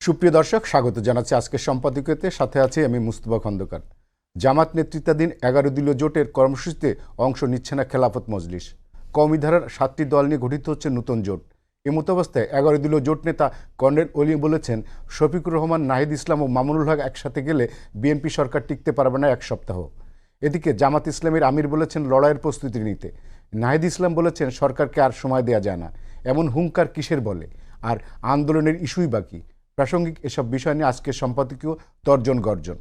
সুপ্রিয় দর্শক, স্বাগত জানাচ্ছি আজকের সম্পাদকীয়তে। সাথে আছি আমি মুস্তফা খন্দকার। জামাত নেতৃত্বাধীন 11 দলীয় জোটের কর্মসূচিতে অংশ নিচ্ছে না খেলাফত মজলিস। কওমি ধারার 7টি দল নিয়ে গঠিত হচ্ছে নতুন জোট। এমতাবস্থায় 11 দলীয় জোট নেতা কর্নেল ওলি বলেছেন, শফিকুর রহমান, নাহিদ ইসলাম ও মামুনুল হক একসাথে গেলে বিএনপি সরকার টিকতে পারবে না এক সপ্তাহ। এদিকে জামাত ইসলামের আমির বলেছেন লড়াইয়ের প্রস্তুতি নিতে। নাহিদ ইসলাম বলেছেন সরকারকে আর সময় দেওয়া যায় না। এমন হুঙ্কার কিসের বলে? আর আন্দোলনের ইস্যুই বাকি। প্রাসঙ্গিক এসব বিষয় নিয়ে আজকের সম্পাদকীয় তর্জন গর্জন।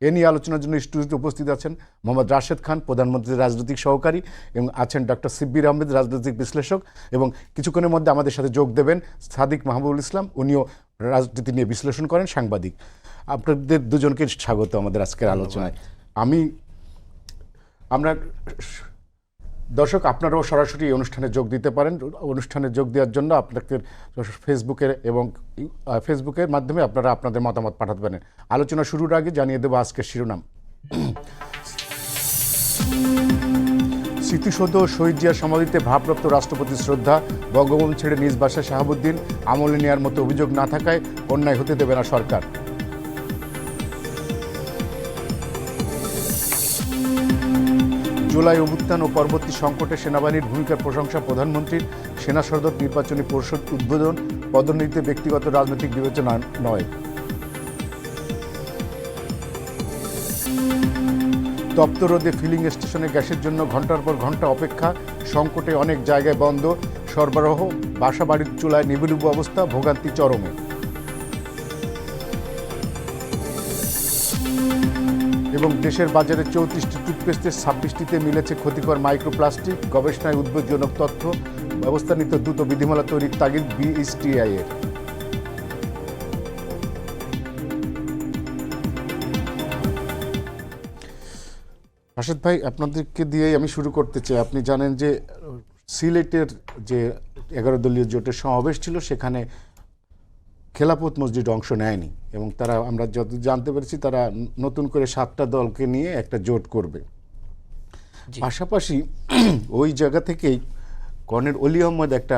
এ নিয়ে আলোচনার জন্য স্টুডিওতে উপস্থিত আছেন মোহাম্মদ রাশেদ খান, প্রধানমন্ত্রীর রাজনৈতিক সহকারী, এবং আছেন ডক্টর সিব্বির আহমেদ, রাজনৈতিক বিশ্লেষক, এবং কিছুক্ষণের মধ্যে আমাদের সাথে যোগ দেবেন সাদিক মাহবুবুল ইসলাম, উনিও রাজনীতি নিয়ে বিশ্লেষণ করেন, সাংবাদিক। আপনাদের দুজনকে স্বাগত আমাদের আজকের আলোচনায়। আমরা দর্শক, আপনারাও সরাসরি এই অনুষ্ঠানে যোগ দিতে পারেন। অনুষ্ঠানে যোগ দেওয়ার জন্য আপনাদের ফেসবুকের মাধ্যমে আপনারা আপনাদের মতামত পাঠাতে পারেন। আলোচনা শুরুর আগে জানিয়ে দেবো আজকের শিরোনাম। স্মৃতিসৌধ শহীদ জিয়ার সমাধিতে ভারপ্রাপ্ত রাষ্ট্রপতির শ্রদ্ধা। বঙ্গবন্ধু ছেড়ে নিজ বাসায় শাহাবুদ্দিন। আমলে নেওয়ার মতো অভিযোগ না থাকায় অন্যায় হতে দেবে না সরকার। জুলাই অভ্যুত্থান ও পরবর্তী সংকটে সেনাবাহিনীর ভূমিকার প্রশংসা প্রধানমন্ত্রীর। সেনা সদর নির্বাচনী পরিষদ উদ্বোধন। পদোন্নতিতে ব্যক্তিগত রাজনৈতিক বিবেচনা নয়। তপ্ত রোদে ফিলিং স্টেশনে গ্যাসের জন্য ঘন্টার পর ঘন্টা অপেক্ষা। সংকটে অনেক জায়গায় বন্ধ সরবরাহ। বাসাবাড়ির চুলায় নিবুনিবু অবস্থা, ভোগান্তি চরমে। এবং দেশের বাজারে 34টি টুথপেস্টের 26টিতে মিলেছে ক্ষতিকর মাইক্রোপ্লাস্টিক। গবেষণায় উদ্বেগজনক তথ্য। ব্যবস্থা নিতে দ্রুত বিধিমালা তৈরির তাগিদ বিএসটিআই এর। রাশেদ ভাই, আপনাদেরকে দিয়েই আমি শুরু করতে চাই। আপনি জানেন যে সিলেটের যে 11 দলীয় জোটের সমাবেশ ছিল, সেখানে খেলাফত মসজিদ অংশ নেয়নি, এবং তারা, আমরা যত জানতে পেরেছি, তারা নতুন করে 7টা দলকে নিয়ে একটা জোট করবে। পাশাপাশি ওই জায়গা থেকেই কর্নেল ওলি আহমদ একটা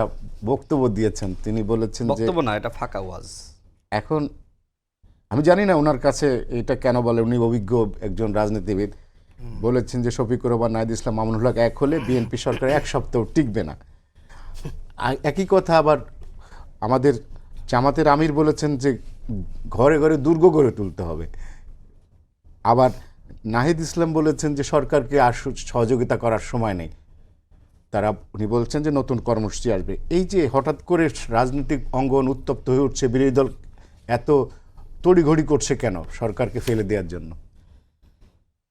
বক্তব্য দিয়েছেন। তিনি বলেছেন যে বক্তব্য না, এটা ফাঁকা ওয়াজ। এখন আমি জানি না ওনার কাছে এটা কেন বলে, উনি অভিজ্ঞ একজন রাজনীতিবিদ। বলেছেন যে শফিকুর রহমান, নাহিদ ইসলাম, মামুনুল হক এক হলে বিএনপি সরকার এক সপ্তাহ টিকবে না। একই কথা আবার আমাদের জামাতের আমির বলেছেন যে ঘরে ঘরে দুর্গ গড়ে তুলতে হবে। আবার নাহিদ ইসলাম বলেছেন যে সরকারকে আর সহযোগিতা করার সময় নেই। উনি বলছেন যে নতুন কর্মসূচি আসবে। এই যে হঠাৎ করে রাজনৈতিক অঙ্গন উত্তপ্ত হয়ে উঠছে, বিরোধী দল এত তড়িঘড়ি করছে কেন সরকারকে ফেলে দেওয়ার জন্য?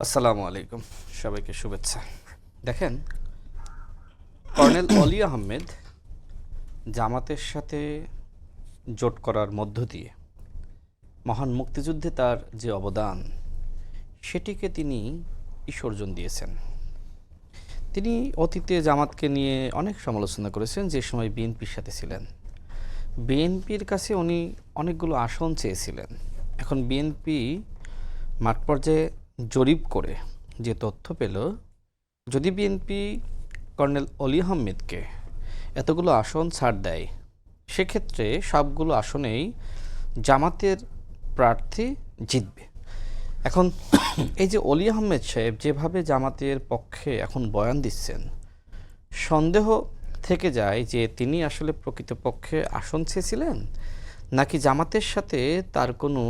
আসসালামু আলাইকুম, সবাইকে শুভেচ্ছা। দেখেন, কর্নেল ওলি আহমেদ জামাতের সাথে জোট করার মধ্য দিয়ে মহান মুক্তিযুদ্ধে তার যে অবদান, সেটিকে তিনি বিসর্জন দিয়েছেন। তিনি অতীতে জামাতকে নিয়ে অনেক সমালোচনা করেছেন, যে সময় বিএনপির সাথে ছিলেন। বিএনপির কাছে উনি অনেকগুলো আসন চেয়েছিলেন। এখন বিএনপি মাঠ পর্যায়ে জরিপ করে যে তথ্য পেল, যদি বিএনপি কর্নেল ওলি আহমেদকে এতগুলো আসন ছাড় দেয়, সেক্ষেত্রে সবগুলো আসনেই জামাতের প্রার্থী জিতবে। এখন এই যে ওলি আহমেদ সাহেব যেভাবে জামাতের পক্ষে এখন বয়ান দিচ্ছেন, সন্দেহ থেকে যায় যে তিনি আসলে প্রকৃতপক্ষে আসন চেয়েছিলেন, নাকি জামাতের সাথে তার কোনো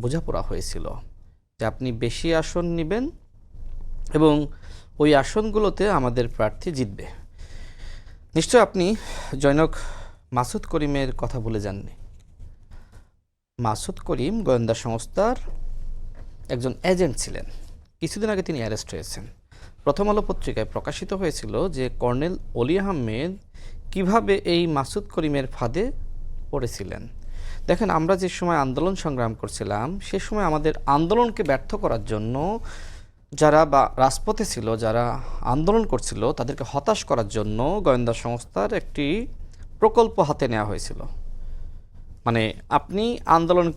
বোঝাপড়া হয়েছিল যে আপনি বেশি আসন নেবেন এবং ওই আসনগুলোতে আমাদের প্রার্থী জিতবে। নিশ্চয় আপনি জনক মাসুদ করিমের কথা ভুলে যাননি। মাসুদ করিম গোয়েন্দা সংস্থার একজন এজেন্ট ছিলেন। কিছুদিন আগে তিনি অ্যারেস্ট হয়েছেন। প্রথম আলো পত্রিকায় প্রকাশিত হয়েছিল যে কর্নেল ওলি আহমেদ কিভাবে এই মাসুদ করিমের ফাঁদে পড়েছিলেন। দেখেন, আমরা যে সময় আন্দোলন সংগ্রাম করছিলাম, সে সময় আমাদের আন্দোলনকে ব্যর্থ করার জন্য যারা রাজপথে ছিল, যারা আন্দোলন করছিল, তাদেরকে হতাশ করার জন্য গোয়েন্দা সংস্থার একটি প্রকল্প হাতে নেওয়া হয়েছিল। মানে আপনি আন্দোলন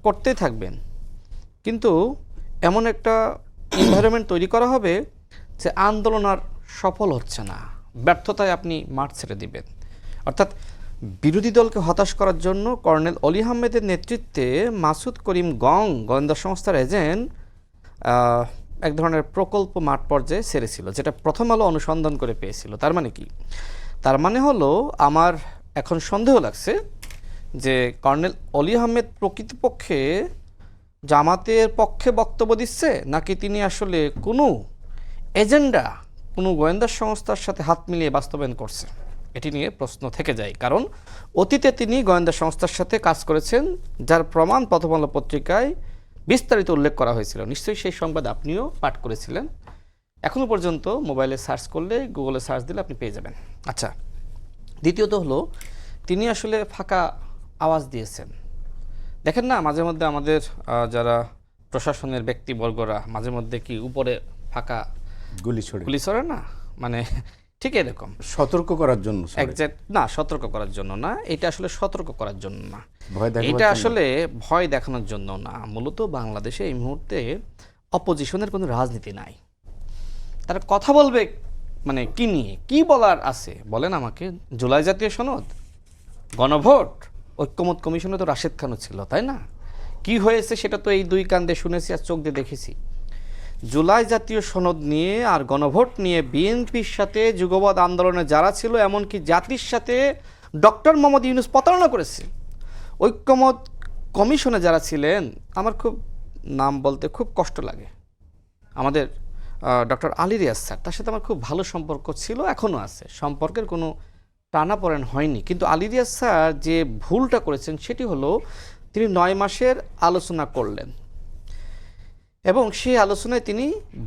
করতেই থাকবেন, কিন্তু এমন একটা এনভায়রনমেন্ট তৈরি করা হবে যে আন্দোলন আর সফল হচ্ছে না, ব্যর্থতায় আপনি মাঠ ছেড়ে দিবেন। অর্থাৎ বিরোধী দলকে হতাশ করার জন্য কর্নেল অলি আহমেদের নেতৃত্বে মাসুদ করিম গং গোয়েন্দা সংস্থার এজেন্ট এক ধরনের প্রকল্প মাঠ পর্যায়ে ছেড়েছিল, যেটা প্রথম আলো অনুসন্ধান করে পেয়েছিল। তার মানে কি? তার মানে হলো, আমার এখন সন্দেহ লাগছে যে কর্নেল অলি আহমেদ প্রকৃতপক্ষে জামাতের পক্ষে বক্তব্য দিচ্ছে, নাকি তিনি আসলে কোনো এজেন্ডা কোনো গোয়েন্দা সংস্থার সাথে হাত মিলিয়ে বাস্তবায়ন করছে। এটি নিয়ে প্রশ্ন থেকে যায়, কারণ অতীতে তিনি গোয়েন্দা সংস্থার সাথে কাজ করেছেন, যার প্রমাণ প্রথম আলো পত্রিকায় বিস্তারিত উল্লেখ করা হয়েছিল। নিশ্চয়ই সেই সংবাদ আপনিও পাঠ করেছিলেন। এখনও পর্যন্ত মোবাইলে সার্চ করলে, গুগলে সার্চ দিলে আপনি পেয়ে যাবেন। আচ্ছা, দ্বিতীয়ত হলো, তিনি আসলে ফাঁকা আওয়াজ দিয়েছেন। দেখেন না, মাঝে মধ্যে আমাদের যারা প্রশাসনের ব্যক্তিবর্গরা মাঝে মধ্যে কি উপরে ফাঁকা গুলি ছড়ে না, মানে ঠিক এরকম সতর্ক করার জন্য। এক্সাক্ট না, সতর্ক করার জন্য না, এটা আসলে সতর্ক করার জন্য না, এটা এটা আসলে ভয় দেখানোর জন্য না। মূলত বাংলাদেশে এই মুহূর্তে অপোজিশনের কোনো রাজনীতি নাই। তারা কথা বলবে মানে কি নিয়ে, কি বলার আছে বলেন আমাকে? জুলাই জাতীয় সনদ, গণভোট, ঐক্যমত কমিশনে তো রাশেদ খানও ছিল, তাই না? কি হয়েছে সেটা তো এই দুই কান দিয়ে শুনেছি আর চোখ দিয়ে দেখেছি। জুলাই জাতীয় সনদ নিয়ে আর গণভোট নিয়ে বিএনপির সাথে যুগপৎ আন্দোলনে যারা ছিল, এমনকি জাতির সাথে ডক্টর মোহাম্মদ ইউনূস প্রতারণা করেছে। ঐক্যমত কমিশনে যারা ছিলেন, আমার খুব নাম বলতে খুব কষ্ট লাগে, আমাদের ডক্টর আলী রিয়াজ স্যার, তার সাথে আমার খুব ভালো সম্পর্ক ছিল, এখনও আছে, সম্পর্কের কোনো টানাপোড়েন হয়নি। কিন্তু আলী রিয়াজ স্যার যে ভুলটা করেছেন সেটি হলো, তিনি 9 মাসের আলোচনা করলেন এবং সেই আলোচনায় তিনি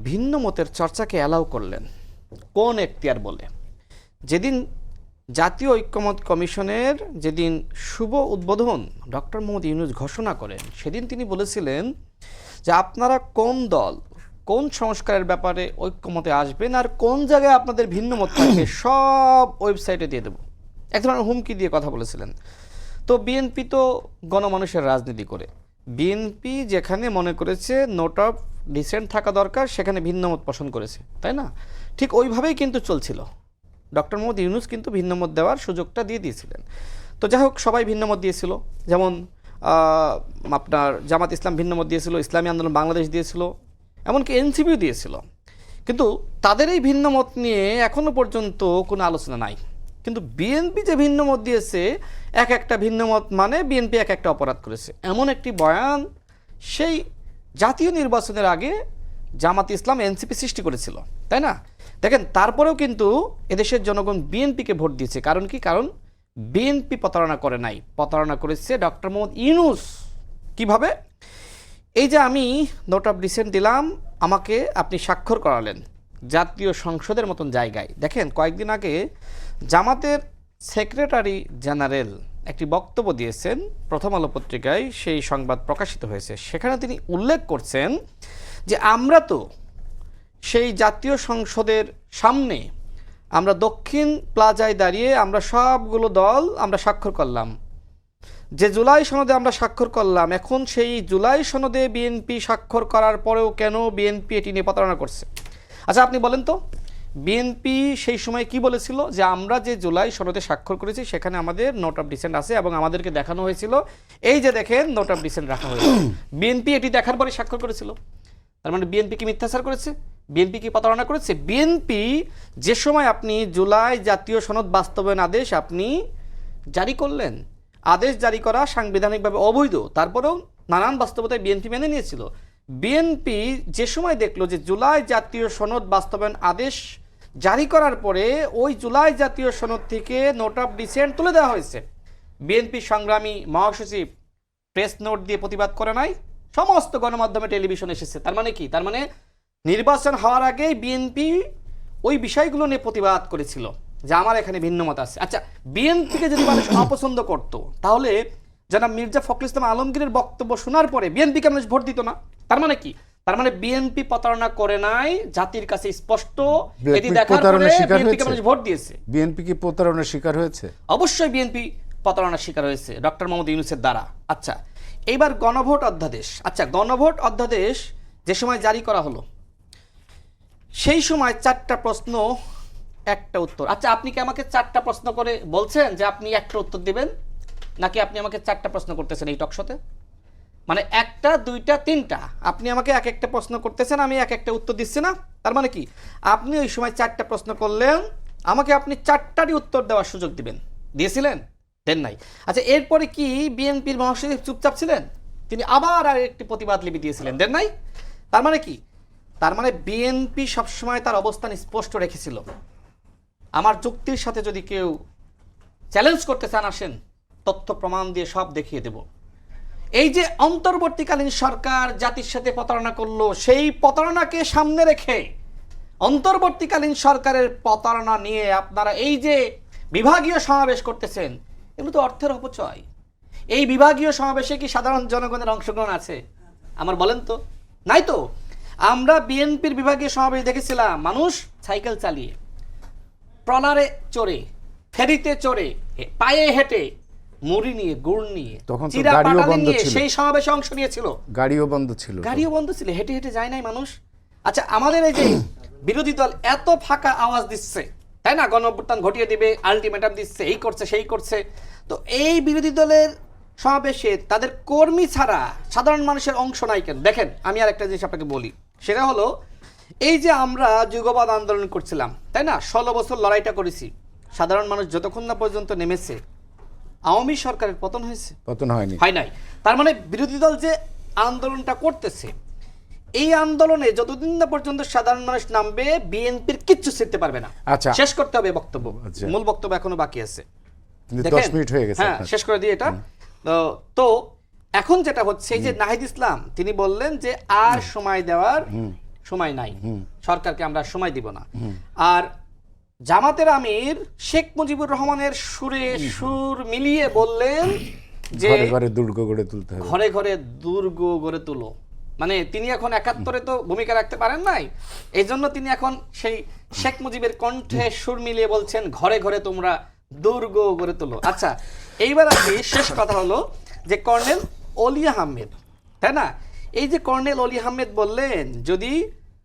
ভিন্ন মতের চর্চাকে অ্যালাউ করলেন। কোন এখতিয়ার বলে? যেদিন জাতীয় ঐক্যমত কমিশনের যেদিন শুভ উদ্বোধন ডক্টর মোহাম্মদ ইউনূস ঘোষণা করেন, সেদিন তিনি বলেছিলেন যে আপনারা কোন দল কোন সংস্কারের ব্যাপারে ঐক্যমতে আসবেন আর কোন জায়গায় আপনাদের ভিন্ন মত থাকবে সব ওয়েবসাইটে দিয়ে দেব, এক ধরনের হুমকি দিয়ে কথা বলেছিলেন। তো বিএনপি তো গণমানুষের রাজনীতি করে, বিএনপি যেখানে মনে করেছে নোট অফ ডিসেন্ট থাকা দরকার, সেখানে ভিন্নমত পোষণ করেছে, তাই না? ঠিক ওইভাবেই কিন্তু চলছিল। ডক্টর মোহাম্মদ ইউনূস কিন্তু ভিন্নমত দেওয়ার সুযোগটা দিয়ে দিয়েছিলেন। তো যাই হোক, সবাই ভিন্নমত দিয়েছিল, যেমন আপনার জামাত ইসলাম ভিন্নমত দিয়েছিল, ইসলামী আন্দোলন বাংলাদেশ দিয়েছিল, এমনকি এনসিপিও দিয়েছিল। কিন্তু তাদের এই ভিন্নমত নিয়ে এখনও পর্যন্ত কোনো আলোচনা নাই। কিন্তু বিএনপি যে ভিন্নমত দিয়েছে, এক একটা ভিন্নমত মানে বিএনপি এক একটা অপরাধ করেছে, এমন একটি বয়ান সেই জাতীয় নির্বাচনের আগে জামাত ইসলাম এনসিপি সৃষ্টি করেছিল, তাই না? দেখেন, তারপরেও কিন্তু এদেশের জনগণ বিএনপিকে ভোট দিয়েছে। কারণ কি? কারণ বিএনপি প্রতারণা করে নাই, প্রতারণা করেছে ডক্টর মোহাম্মদ ইউনূস। কিভাবে? এই যে আমি নোট অফ ডিসেন্ট দিলাম, আমাকে আপনি স্বাক্ষর করালেন জাতীয় সংসদের মতন জায়গায়। দেখেন, কয়েকদিন আগে জামাতের সেক্রেটারি জেনারেল একটি বক্তব্য দিয়েছেন, প্রথম আলো পত্রিকায় সেই সংবাদ প্রকাশিত হয়েছে। সেখানে তিনি উল্লেখ করছেন যে আমরা তো সেই জাতীয় সংসদের সামনে আমরা দক্ষিণ প্লাজায় দাঁড়িয়ে আমরা সবগুলো দল আমরা স্বাক্ষর করলাম, যে জুলাই সনদে আমরা স্বাক্ষর করলাম। এখন সেই জুলাই সনদে বিএনপি স্বাক্ষর করার পরেও কেন বিএনপি এটি নিয়ে প্রতারণা করছে? আচ্ছা, আপনি বলেন তো, বিএনপি সেই সময় কি বলেছিল? যে আমরা যে জুলাই সনদে স্বাক্ষর করেছি সেখানে আমাদের নোট অফ ডিসেন্ট আছে এবং আমাদেরকে দেখানো হয়েছিল, এই যে দেখেন নোট অফ ডিসেন্ট রাখা হয়েছে। বিএনপি এটি দেখার পরে স্বাক্ষর করেছিল। তার মানে বিএনপি কি মিথ্যাচার করেছে? বিএনপি কি প্রতারণা করেছে? বিএনপি যে সময় আপনি জুলাই জাতীয় সনদ বাস্তবায়ন আদেশ আপনি জারি করলেন, আদেশ জারি করা সাংবিধানিকভাবে অবৈধ, তারপরেও নানান বাস্তবতায় বিএনপি মেনে নিয়েছিল। বিএনপি যে সময় দেখলো যে জুলাই জাতীয় সনদ বাস্তবায়ন আদেশ জারি করার পরে ওই জুলাই জাতীয় সনদ থেকে নোট অফ ডিসেন্ট তুলে দেওয়া হয়েছে, বিএনপি সংগ্রামী মহাসচিব প্রেস নোট দিয়ে প্রতিবাদ করে নাই, সমস্ত গণমাধ্যমে টেলিভিশন এসেছে। তার মানে কি? তার মানে নির্বাচন হওয়ার আগেই বিএনপি ওই বিষয়গুলো নিয়ে প্রতিবাদ করেছিল যে আমার এখানে ভিন্নমত আছে। আচ্ছা, বিএনপিকে যদি মানুষ অপছন্দ করত, তাহলে জনাব মির্জা ফখরুল ইসলাম আলমগীরের বক্তব্য শোনার পরে বিএনপিকে মানুষ ভোট দিত না। তার মানে কি? তার মানে বিএনপি প্রতারণা করে নাই, জাতির কাছে স্পষ্ট। এটি দেখার পরে বিএনপিকে মানুষ ভোট দিয়েছে। বিএনপি কি প্রতারণার শিকার হয়েছে? অবশ্যই বিএনপি প্রতারণার শিকার হয়েছে ডক্টর মোহাম্মদ ইউনূসের দ্বারা। আচ্ছা, এইবার গণভোট অধ্যাদেশ। আচ্ছা, গণভোট অধ্যাদেশ যে সময় জারি করা হলো, সেই সময় 4টা প্রশ্ন একটা উত্তর। আচ্ছা, আপনি কি আমাকে 4টা প্রশ্ন করে বলছেন যে আপনি একটা উত্তর দিবেন, নাকি আপনি আমাকে 4টা প্রশ্ন করতেছেন এই টকশোতে? মানে 1টা 2টা 3টা আপনি আমাকে এক একটা প্রশ্ন করতেছেন, আমি এক একটা উত্তর দিচ্ছি না? তার মানে কি আপনি ওই সময় 4টা প্রশ্ন করলেন, আমাকে আপনি 4টারই উত্তর দেওয়ার সুযোগ দিবেন, দিয়েছিলেন? দেন নাই। আচ্ছা, এরপরে কি বিএনপির মহাসচিব চুপচাপ ছিলেন? তিনি আবার আর একটি প্রতিবাদ লিপি দিয়েছিলেন, দেন নাই? তার মানে কি? তার মানে বিএনপি সবসময় তার অবস্থান স্পষ্ট রেখেছিল। আমার যুক্তির সাথে যদি কেউ চ্যালেঞ্জ করতে চান, আসেন, তথ্য প্রমাণ দিয়ে সব দেখিয়ে দেব। এই যে অন্তর্বর্তীকালীন সরকার জাতির সাথে প্রতারণা করলো, সেই প্রতারণাকে সামনে রেখে অন্তর্বর্তীকালীন সরকারের প্রতারণা নিয়ে আপনারা এই যে বিভাগীয় সমাবেশ করতেছেন, এগুলো তো অর্থের অপচয়। এই বিভাগীয় সমাবেশে কি সাধারণ জনগণের অংশগ্রহণ আছে? আমার বলেন তো, নাই তো। আমরা বিএনপির বিভাগীয় সমাবেশ দেখেছিলাম, মানুষ সাইকেল চালিয়ে, ট্রলারে চড়ে, ফেরিতে চড়ে, পায়ে হেঁটে, মুড়ি নিয়ে, গুড় নিয়ে, তখন তো চিরা গাড়িও পাটালি বন্ধ নিয়ে ছিল। সেই সমাবেশে অংশ নিয়েছিল। গাড়িও বন্ধ ছিল। গাড়িও বন্ধ ছিল, হেঁটে হেঁটে যায় নাই মানুষ। আচ্ছা, আমাদের এই যে বিরোধী দল এত ফাঁকা আওয়াজ দিচ্ছে, তাই না, গণঅভ্যুত্থান ঘটিয়ে দিবে, আলটিমেটাম দিচ্ছে, এই করছে সেই করছে, তো এই বিরোধী দলের সমাবেশে তাদের কর্মী ছাড়া সাধারণ মানুষের অংশ নাই কেন? দেখেন, আমি আর একটা জিনিস আপনাকে বলি, সেটা হলো এই যে আমরা যুগবাদ আন্দোলন করছিলাম, তাই না, 16 বছর লড়াইটা করেছি, সাধারণ মানুষ যতক্ষণ না পর্যন্ত নেমেছে, আওয়ামী সরকারের পতন হয়েছে? পতন হয়নি। হয় নাই। তার মানে বিরোধী দল যে আন্দোলনটা করতেছে, এই আন্দোলনে যতদিন না পর্যন্ত সাধারণ মানুষ নামবে, বিএনপির কিচ্ছু শিখতে পারবে না। আচ্ছা। শেষ করতে হবে বক্তব্য, আচ্ছা। মূল বক্তব্য এখনো বাকি আছে। কিন্তু দেখেন, 10 মিনিট হয়ে গেছে হ্যাঁ, আপনার। শেষ করে দিই এটা। তো এখন যেটা হচ্ছে, এই যে নাহিদ ইসলাম তিনি বললেন যে আর সময় দেওয়ার সময় নাই, সরকারকে আমরা সময় দিব না। আর জামাতের আমির শেখ মুজিবুর রহমানের সুরে সুর মিলিয়ে বললেন যে ঘরে ঘরে দুর্গ গড়ে তুলতে হবে। ঘরে ঘরে দুর্গ গড়ে তুলো। মানে তিনি এখন 71-এ তো ভূমিকা রাখতে পারেন নাই, এই জন্য তিনি এখন সেই শেখ মুজিবের কণ্ঠে সুর মিলিয়ে বলছেন, ঘরে ঘরে তোমরা দুর্গ গড়ে তুলো। আচ্ছা, এইবার আপনি শেষ কথা হলো যে কর্নেল অলি আহমেদ, তাই না, এই যে কর্নেল অলি আহমেদ বললেন, যদি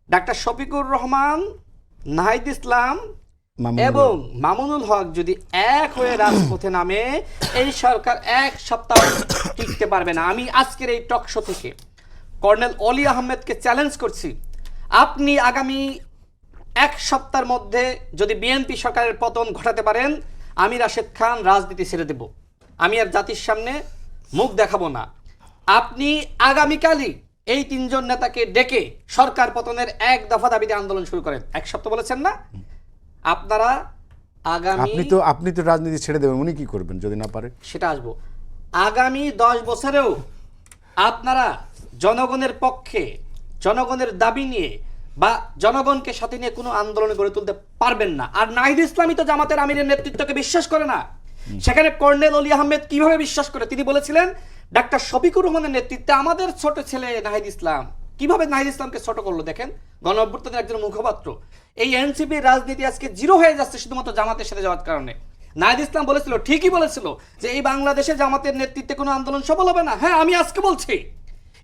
ডাক্তার শফিকুর রহমান, নাহিদ ইসলাম মামুনুল এবং মামুনুল হক যদি এক হয়ে রাজপথে নামে, এই সরকার এক সপ্তাহ টিকতে পারবে না। আমি আজকের এই টক শো থেকে কর্নেল অলি আহমেদকে চ্যালেঞ্জ করছি, আপনি আগামী এক সপ্তাহের মধ্যে যদি বিএনপি সরকারের পতন ঘটাতে পারেন, আমি রাশেদ খান রাজনীতি ছেড়ে দেব, আমি আর জাতির সামনে মুখ দেখাবো না। আপনি আগামীকালই এই 3জন নেতাকে ডেকে সরকার পতনের এক দফা দাবিতে আন্দোলন শুরু করেন। এক সপ্তাহ বলেছেন না? আপনারা আগামী, আপনি তো রাজনীতি ছেড়ে দেবেন, উনি কি করবেন যদি না পারে? সেটা আসবো, আগামী 10 বছরেও আপনারা জনগণের পক্ষে, জনগণের দাবি নিয়ে বা জনগণকে সাথে নিয়ে কোনো আন্দোলন গড়ে তুলতে পারবেন না। আর নাহিদ ইসলামী তো জামাতের আমিরের নেতৃত্বকে বিশ্বাস করে না, সেখানে কর্নেল অলি আহমেদ কিভাবে বিশ্বাস করে? তিনি বলেছিলেন ডাক্তার শফিকুর রহমানের নেতৃত্বে আমাদের ছোট ছেলে নাহিদ ইসলাম, কিভাবে নাহিদ ইসলামকে ছোট করলো দেখেন, গণঅভ্যুত্থানের একজন মুখপাত্র। এই এনসিপির রাজনীতি আজকে জিরো হয়ে যাচ্ছে শুধুমাত্র জামাতের সাথে যাওয়ার কারণে। নাহিদ ইসলাম বলেছিল, ঠিকই বলেছিল, যে এই বাংলাদেশে জামাতের নেতৃত্বে কোনো আন্দোলন সফল হবে না। হ্যাঁ, আমি আজকে বলছি,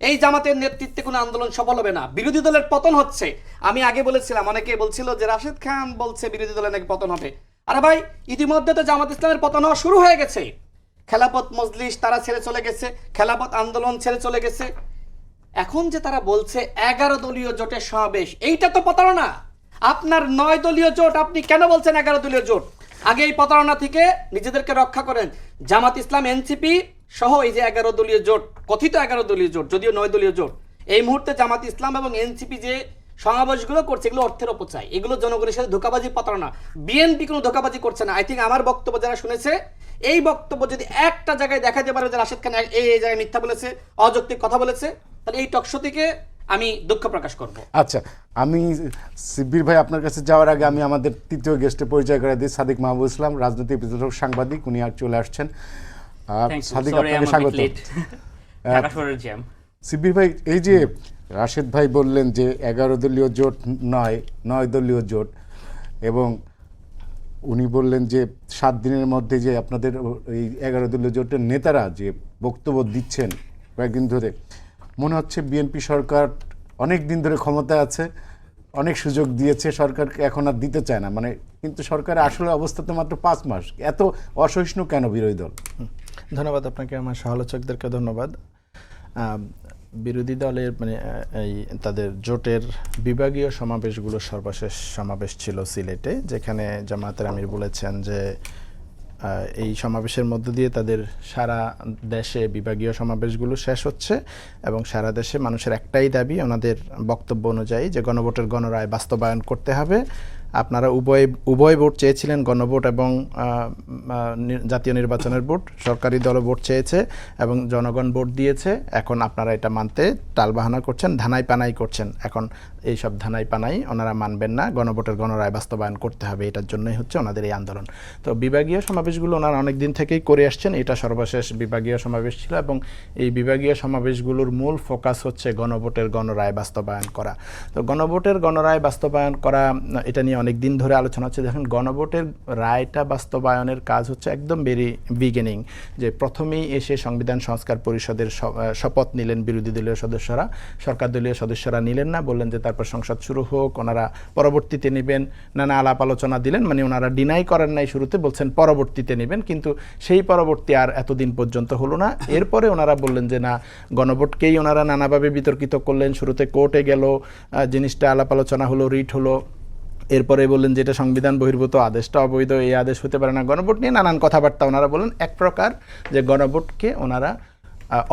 এই জামাতের নেতৃত্বে কোনো আন্দোলন সফল হবে না, বিরোধী দলের পতন হচ্ছে। আমি আগে বলেছিলাম, অনেকে বলছিল যে রাশেদ খান বলছে বিরোধী দলের নাকি পতন হবে। আরে ভাই, ইতিমধ্যে তো জামাত ইসলামের পতন হওয়া শুরু হয়ে গেছে। খেলাপথ মজলিস তারা ছেড়ে চলে গেছে, খেলাপথ আন্দোলন ছেড়ে চলে গেছে। এখন যে তারা বলছে 11 দলীয় জোটের সমাবেশ, এইটা তো প্রতারণা। আপনার 9 দলীয় জোট, আপনি কেন বলছেন 11 দলীয় জোট? আগে এই প্রতারণা থেকে নিজেদেরকে রক্ষা করেন। জামাত ইসলাম, এনসিপি সহ এই যে 11 দলীয় জোট, কথিত 11 দলীয় জোট, যদিও 9 দলীয় জোট, এই মুহূর্তে জামাত ইসলাম এবং এনসিপি যে সমাবেশগুলো করছে, এগুলো অর্থের অপচয়, এগুলো জনগণের সাথে ধোঁকাবাজি, প্রতারণা। বিএনপি কোনো ধোঁকাবাজি করছে না। আই থিঙ্ক আমার বক্তব্য যারা শুনেছে, এই বক্তব্য যদি একটা জায়গায় দেখাতে পারে যে রাশেদ খান এই জায়গায় মিথ্যা বলেছে, অযৌক্তিক কথা বলেছে, তাহলে এই টকশো থেকে আমি দুঃখ প্রকাশ করব। আচ্ছা, আমি শিবির ভাই আপনার কাছে যাওয়ার আগে আমি আমাদের তৃতীয় গেস্টে পরিচয় করে দিই, সাদিক মাহবুব ইসলাম, রাজনৈতিক বিশ্লেষক, সাংবাদিক, উনি আর চলে আসছেন। সাদিক, আপনাকে স্বাগত। শিবির ভাই, এই যে রাশেদ ভাই বললেন যে 11 দলীয় জোট নয়, 9 দলীয় জোট, এবং উনি বললেন যে 7 দিনের মধ্যে যে আপনাদের এই 11 দলীয় জোটের নেতারা যে বক্তব্য দিচ্ছেন কয়েকদিন ধরে, মনে হচ্ছে বিএনপি সরকার অনেক দিন ধরে ক্ষমতায় আছে, অনেক সুযোগ দিয়েছে সরকারকে, এখন আর দিতে চায় না, মানে কিন্তু সরকারের আসলে অবস্থা তো মাত্র 5 মাস। এত অসহিষ্ণু কেন বিরোধী দল? ধন্যবাদ আপনাকে, আমার সমালোচকদেরকে ধন্যবাদ। বিরোধী দলের মানে এই তাদের জোটের বিভাগীয় সমাবেশগুলো সর্বশেষ সমাবেশ ছিল সিলেটে, যেখানে জামায়াতের আমির বলেছেন যে এই সমাবেশের মধ্য দিয়ে তাদের সারা দেশে বিভাগীয় সমাবেশগুলো শেষ হচ্ছে এবং সারা দেশে মানুষের একটাই দাবি ওনাদের বক্তব্য অনুযায়ী যে গণভোটের গণরায় বাস্তবায়ন করতে হবে। আপনারা উভয় ভোট চেয়েছিলেন, গণভোট এবং জাতীয় নির্বাচনের ভোট। সরকারি দলও ভোট চেয়েছে এবং জনগণ ভোট দিয়েছে। এখন আপনারা এটা মানতে টালবাহানা করছেন, ধানাই পানাই করছেন। এখন এইসব ধানাই পানাই ওনারা মানবেন না, গণভোটের গণরায় বাস্তবায়ন করতে হবে। এটার জন্যই হচ্ছে ওনাদের এই আন্দোলন। তো বিভাগীয় সমাবেশগুলো ওনারা অনেক দিন থেকেই করে আসছেন, এটা সর্বশেষ বিভাগীয় সমাবেশ ছিল এবং এই বিভাগীয় সমাবেশগুলোর মূল ফোকাস হচ্ছে গণভোটের গণরায় বাস্তবায়ন করা। তো গণভোটের গণরায় বাস্তবায়ন করা, এটা নিয়ে অনেক দিন ধরে আলোচনা হচ্ছে। দেখেন, গণভোটের রায়টা বাস্তবায়নের কাজ হচ্ছে একদম ভেরি বিগিনিং, যে প্রথমেই এসে সংবিধান সংস্কার পরিষদের শপথ নিলেন বিরোধী দলীয় সদস্যরা, সরকার দলীয় সদস্যরা নিলেন না, বললেন যে তারপর সংসদ শুরু হোক, ওনারা পরবর্তীতে নেবেন, নানা আলাপ আলোচনা দিলেন। মানে ওনারা ডিনাই করেন নাই, শুরুতে বলছেন পরবর্তীতে নেবেন, কিন্তু সেই পরবর্তী আর এতদিন পর্যন্ত হলো না। এরপরে ওনারা বললেন যে না, গণভোটকেই ওনারা নানাভাবে বিতর্কিত করলেন। শুরুতে কোর্টে গেল, জিনিসটা আলাপ আলোচনা হলো, রিট হলো। এরপরে বললেন যে এটা সংবিধান বহির্ভূত, আদেশটা অবৈধ, এই আদেশ হতে পারে না। গণভোট নিয়ে নানান কথাবার্তা ওনারা বলেন। এক প্রকার যে গণভোটকে ওনারা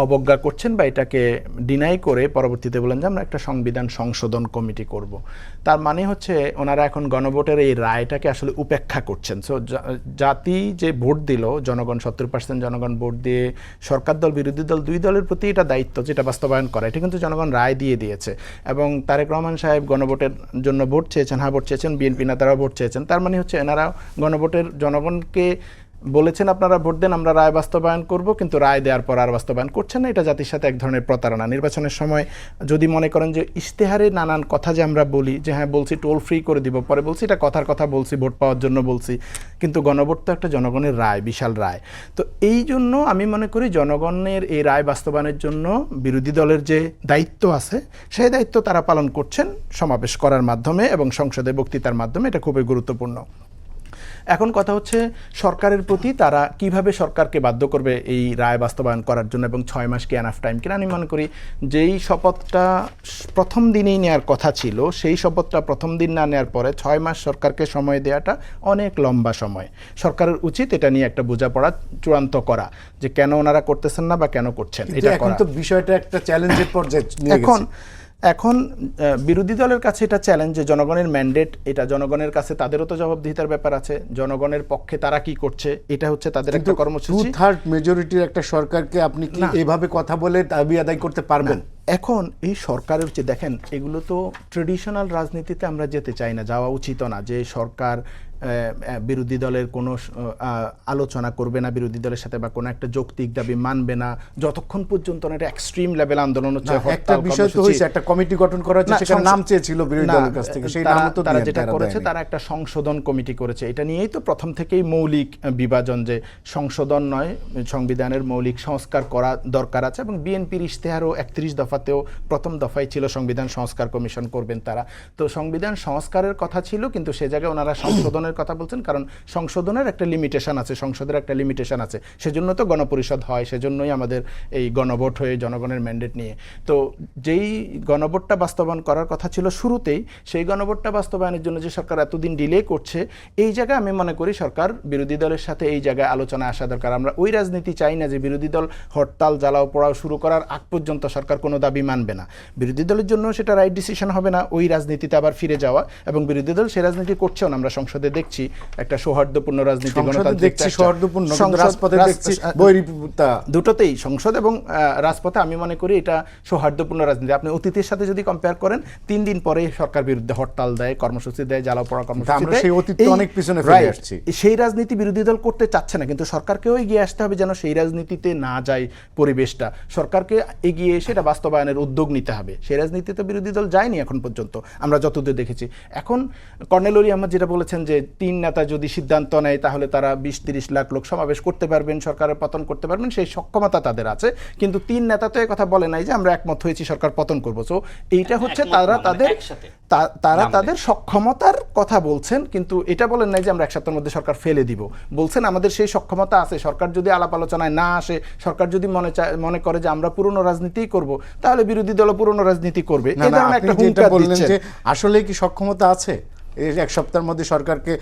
অবজ্ঞা করছেন বা এটাকে ডিনাই করে পরবর্তীতে বলেন যে আমরা একটা সংবিধান সংশোধন কমিটি করব। তার মানে হচ্ছে ওনারা এখন গণভোটের এই রায়টাকে আসলে উপেক্ষা করছেন। সো জাতি যে ভোট দিল, জনগণ 70% জনগণ ভোট দিয়ে সরকার দল বিরোধী দল দুই দলের প্রতি এটা দায়িত্ব যেটা বাস্তবায়ন করা, এটা কিন্তু জনগণ রায় দিয়ে দিয়েছে। এবং তারেক রহমান সাহেব গণভোটের জন্য ভোট চেয়েছেন, হ্যাঁ ভোট চেয়েছেন, বিএনপি নেতারাও ভোট চেয়েছেন। তার মানে হচ্ছে এনারা গণভোটের জনগণকে বলেছেন আপনারা ভোট দেন, আমরা রায় বাস্তবায়ন করব, কিন্তু রায় দেওয়ার পর আর বাস্তবায়ন করছেন না। এটা জাতির সাথে এক ধরনের প্রতারণা। নির্বাচনের সময় যদি মনে করেন যে ইশতেহারে নানান কথা যে আমরা বলি যে হ্যাঁ বলছি টোল ফ্রি করে দিব, পরে বলছি এটা কথার কথা বলছি, ভোট পাওয়ার জন্য বলছি, কিন্তু গণভোট তো একটা জনগণের রায়, বিশাল রায়। তো এই জন্য আমি মনে করি জনগণের এই রায় বাস্তবায়নের জন্য বিরোধী দলের যে দায়িত্ব আছে সেই দায়িত্ব তারা পালন করছেন সমাবেশ করার মাধ্যমে এবং সংসদে বক্তৃতার মাধ্যমে। এটা খুবই গুরুত্বপূর্ণ। এখন কথা হচ্ছে সরকারের প্রতি তারা কিভাবে সরকারকে বাধ্য করবে এই রায় বাস্তবায়ন করার জন্য, এবং 6 মাস কি এনাফ টাইম কিনা। আমি মনে করি যেই শপথটা প্রথম দিনেই নেওয়ার কথা ছিল, সেই শপথটা প্রথম দিন না নেওয়ার পরে 6 মাস সরকারকে সময় দেওয়াটা অনেক লম্বা সময়। সরকারের উচিত এটা নিয়ে একটা বোঝাপড়া চূড়ান্ত করা, যে কেন ওনারা করতেছেন না বা কেন করছেন এটা এখন করা। তো বিষয়টা একটা চ্যালেঞ্জের পর্যায়ে নিয়ে গেছে। এখন বিরোধী দলের কাছে এটা চ্যালেঞ্জ যে জনগণের ম্যান্ডেট, এটা জনগণের কাছে তাদেরও তো জবাবদিহিতার ব্যাপার আছে। জনগণের পক্ষে তারা কি করছে এটা হচ্ছে তাদের একটা কর্মসূচি। 2/3 মেজরিটির একটা সরকারকে আপনি কি এইভাবে কথা বলে দাবি আদায় করতে পারবেন? এখন এই সরকারের হচ্ছে, দেখেন এগুলো তো ট্রেডিশনাল রাজনীতিতে আমরা যেতে চাই না, যাওয়া উচিত না, যে সরকার বিরোধী দলের কোনো আলোচনা করবে না বিরোধী দলের সাথে, বা কোনো একটা যৌক্তিক দাবি মানবে না যতক্ষণ পর্যন্ত না এটা এক্সট্রিম লেভেল আন্দোলন হচ্ছে। একটা বিষয় তো হইছে, একটা কমিটি গঠন করা হচ্ছে, সেখানে নাম চেয়েছিল বিরোধী দলের কাছ থেকে, সেই নাম তো তারা যেটা করেছে তারা একটা সংশোধন কমিটি করেছে। এটা নিয়েই তো প্রথম থেকেই মৌলিক বিভাজন, যে সংশোধন নয় সংবিধানের মৌলিক সংস্কার করা দরকার আছে। এবং বিএনপির ইশতেহারও 31 দফাতেও প্রথম দফায় ছিল সংবিধান সংস্কার কমিশন করবেন তারা। তো সংবিধান সংস্কারের কথা ছিল, কিন্তু সে জায়গায় ওনারা সংশোধনের কথা বলছেন, কারণ সংশোধনের একটা লিমিটেশন আছে, সংসদের একটা লিমিটেশন আছে। সেজন্য তো গণপরিষদ হয়, সেজন্যই আমাদের এই গণভোট হয়ে জনগণের ম্যান্ডেট নিয়ে। তো যেই গণভোটটা বাস্তবায়ন করার কথা ছিল শুরুতেই, সেই গণভোটটা বাস্তবায়নের জন্য যে সরকার এতদিন ডিলে করছে, এই জায়গায় আমি মনে করি সরকার বিরোধী দলের সাথে এই জায়গায় আলোচনা আসা দরকার। আমরা ওই রাজনীতি চাই না যে বিরোধী দল হরতাল জ্বালাও পোড়াও শুরু করার আগ পর্যন্ত সরকার কোনো দাবি মানবে না। বিরোধী দলের জন্য সেটা রাইট ডিসিশন হবে না ওই রাজনীতিতে আবার ফিরে যাওয়া, এবং বিরোধী দল সে রাজনীতি করছেও না। আমরা সংসদে দেখছি একটা সৌহার্দ্যপূর্ণ রাজনীতি, গণতান্ত্রিক সৌহার্দ্যপূর্ণ, রাজপথে দেখছি বৈরিতা, দুটোতেই সংসদ এবং রাজপথে আমি মনে করি এটা সৌহার্দ্যপূর্ণ রাজনীতি। আপনি অতীতের সাথে যদি কম্পেয়ার করেন, 3 দিন পরে সরকার বিরুদ্ধে হরতাল দেয়, কর্মসূচি দেয়, জ্বালাও পোড়া কর্মসূচি দেয়। সেই অতীত অনেক পিছনে ফেলে আসছি। সেই রাজনীতি বিরোধী দল করতে চাচ্ছে না, কিন্তু সরকারকেও এগিয়ে আসতে হবে যেন সেই রাজনীতিতে না যায় পরিবেশটা। সরকারকে এগিয়ে এসে এটা বাস্তবায়নের উদ্যোগ নিতে হবে। সেই রাজনীতিতে বিরোধী দল যায়নি এখন পর্যন্ত, আমরা যতদূর দেখেছি। এখন কর্নেল ওলি আহমদ যেটা বলেছেন যে তিন নেতা যদি সিদ্ধান্ত নেয় তাহলে তারা 20-30 লাখ লোক সমাবেশ করতে পারবেন, সরকারের পতন করতে পারবেন, সেই সক্ষমতা তাদের আছে। কিন্তু তিন নেতা তো এই কথা বলে নাই যে আমরা একমত হয়েছি সরকার পতন করবো। সো এইটা হচ্ছে তারা তাদের সক্ষমতার কথা বলছেন, কিন্তু এটা বলেন নাই যে আমরা এক সপ্তাহের মধ্যে সরকার ফেলে দিব। বলছেন আমাদের সেই সক্ষমতা আছে, সরকার যদি আলাপ আলোচনায় না আসে, সরকার যদি মনে করে যে আমরা পুরনো রাজনীতিই করব, তাহলে বিরোধী দল পুরনো রাজনীতি করবে। এই ধরনের একটা হুঙ্কার দিচ্ছেন। আসলে কি সক্ষমতা আছে এই এক সপ্তাহের মধ্যে সরকারকে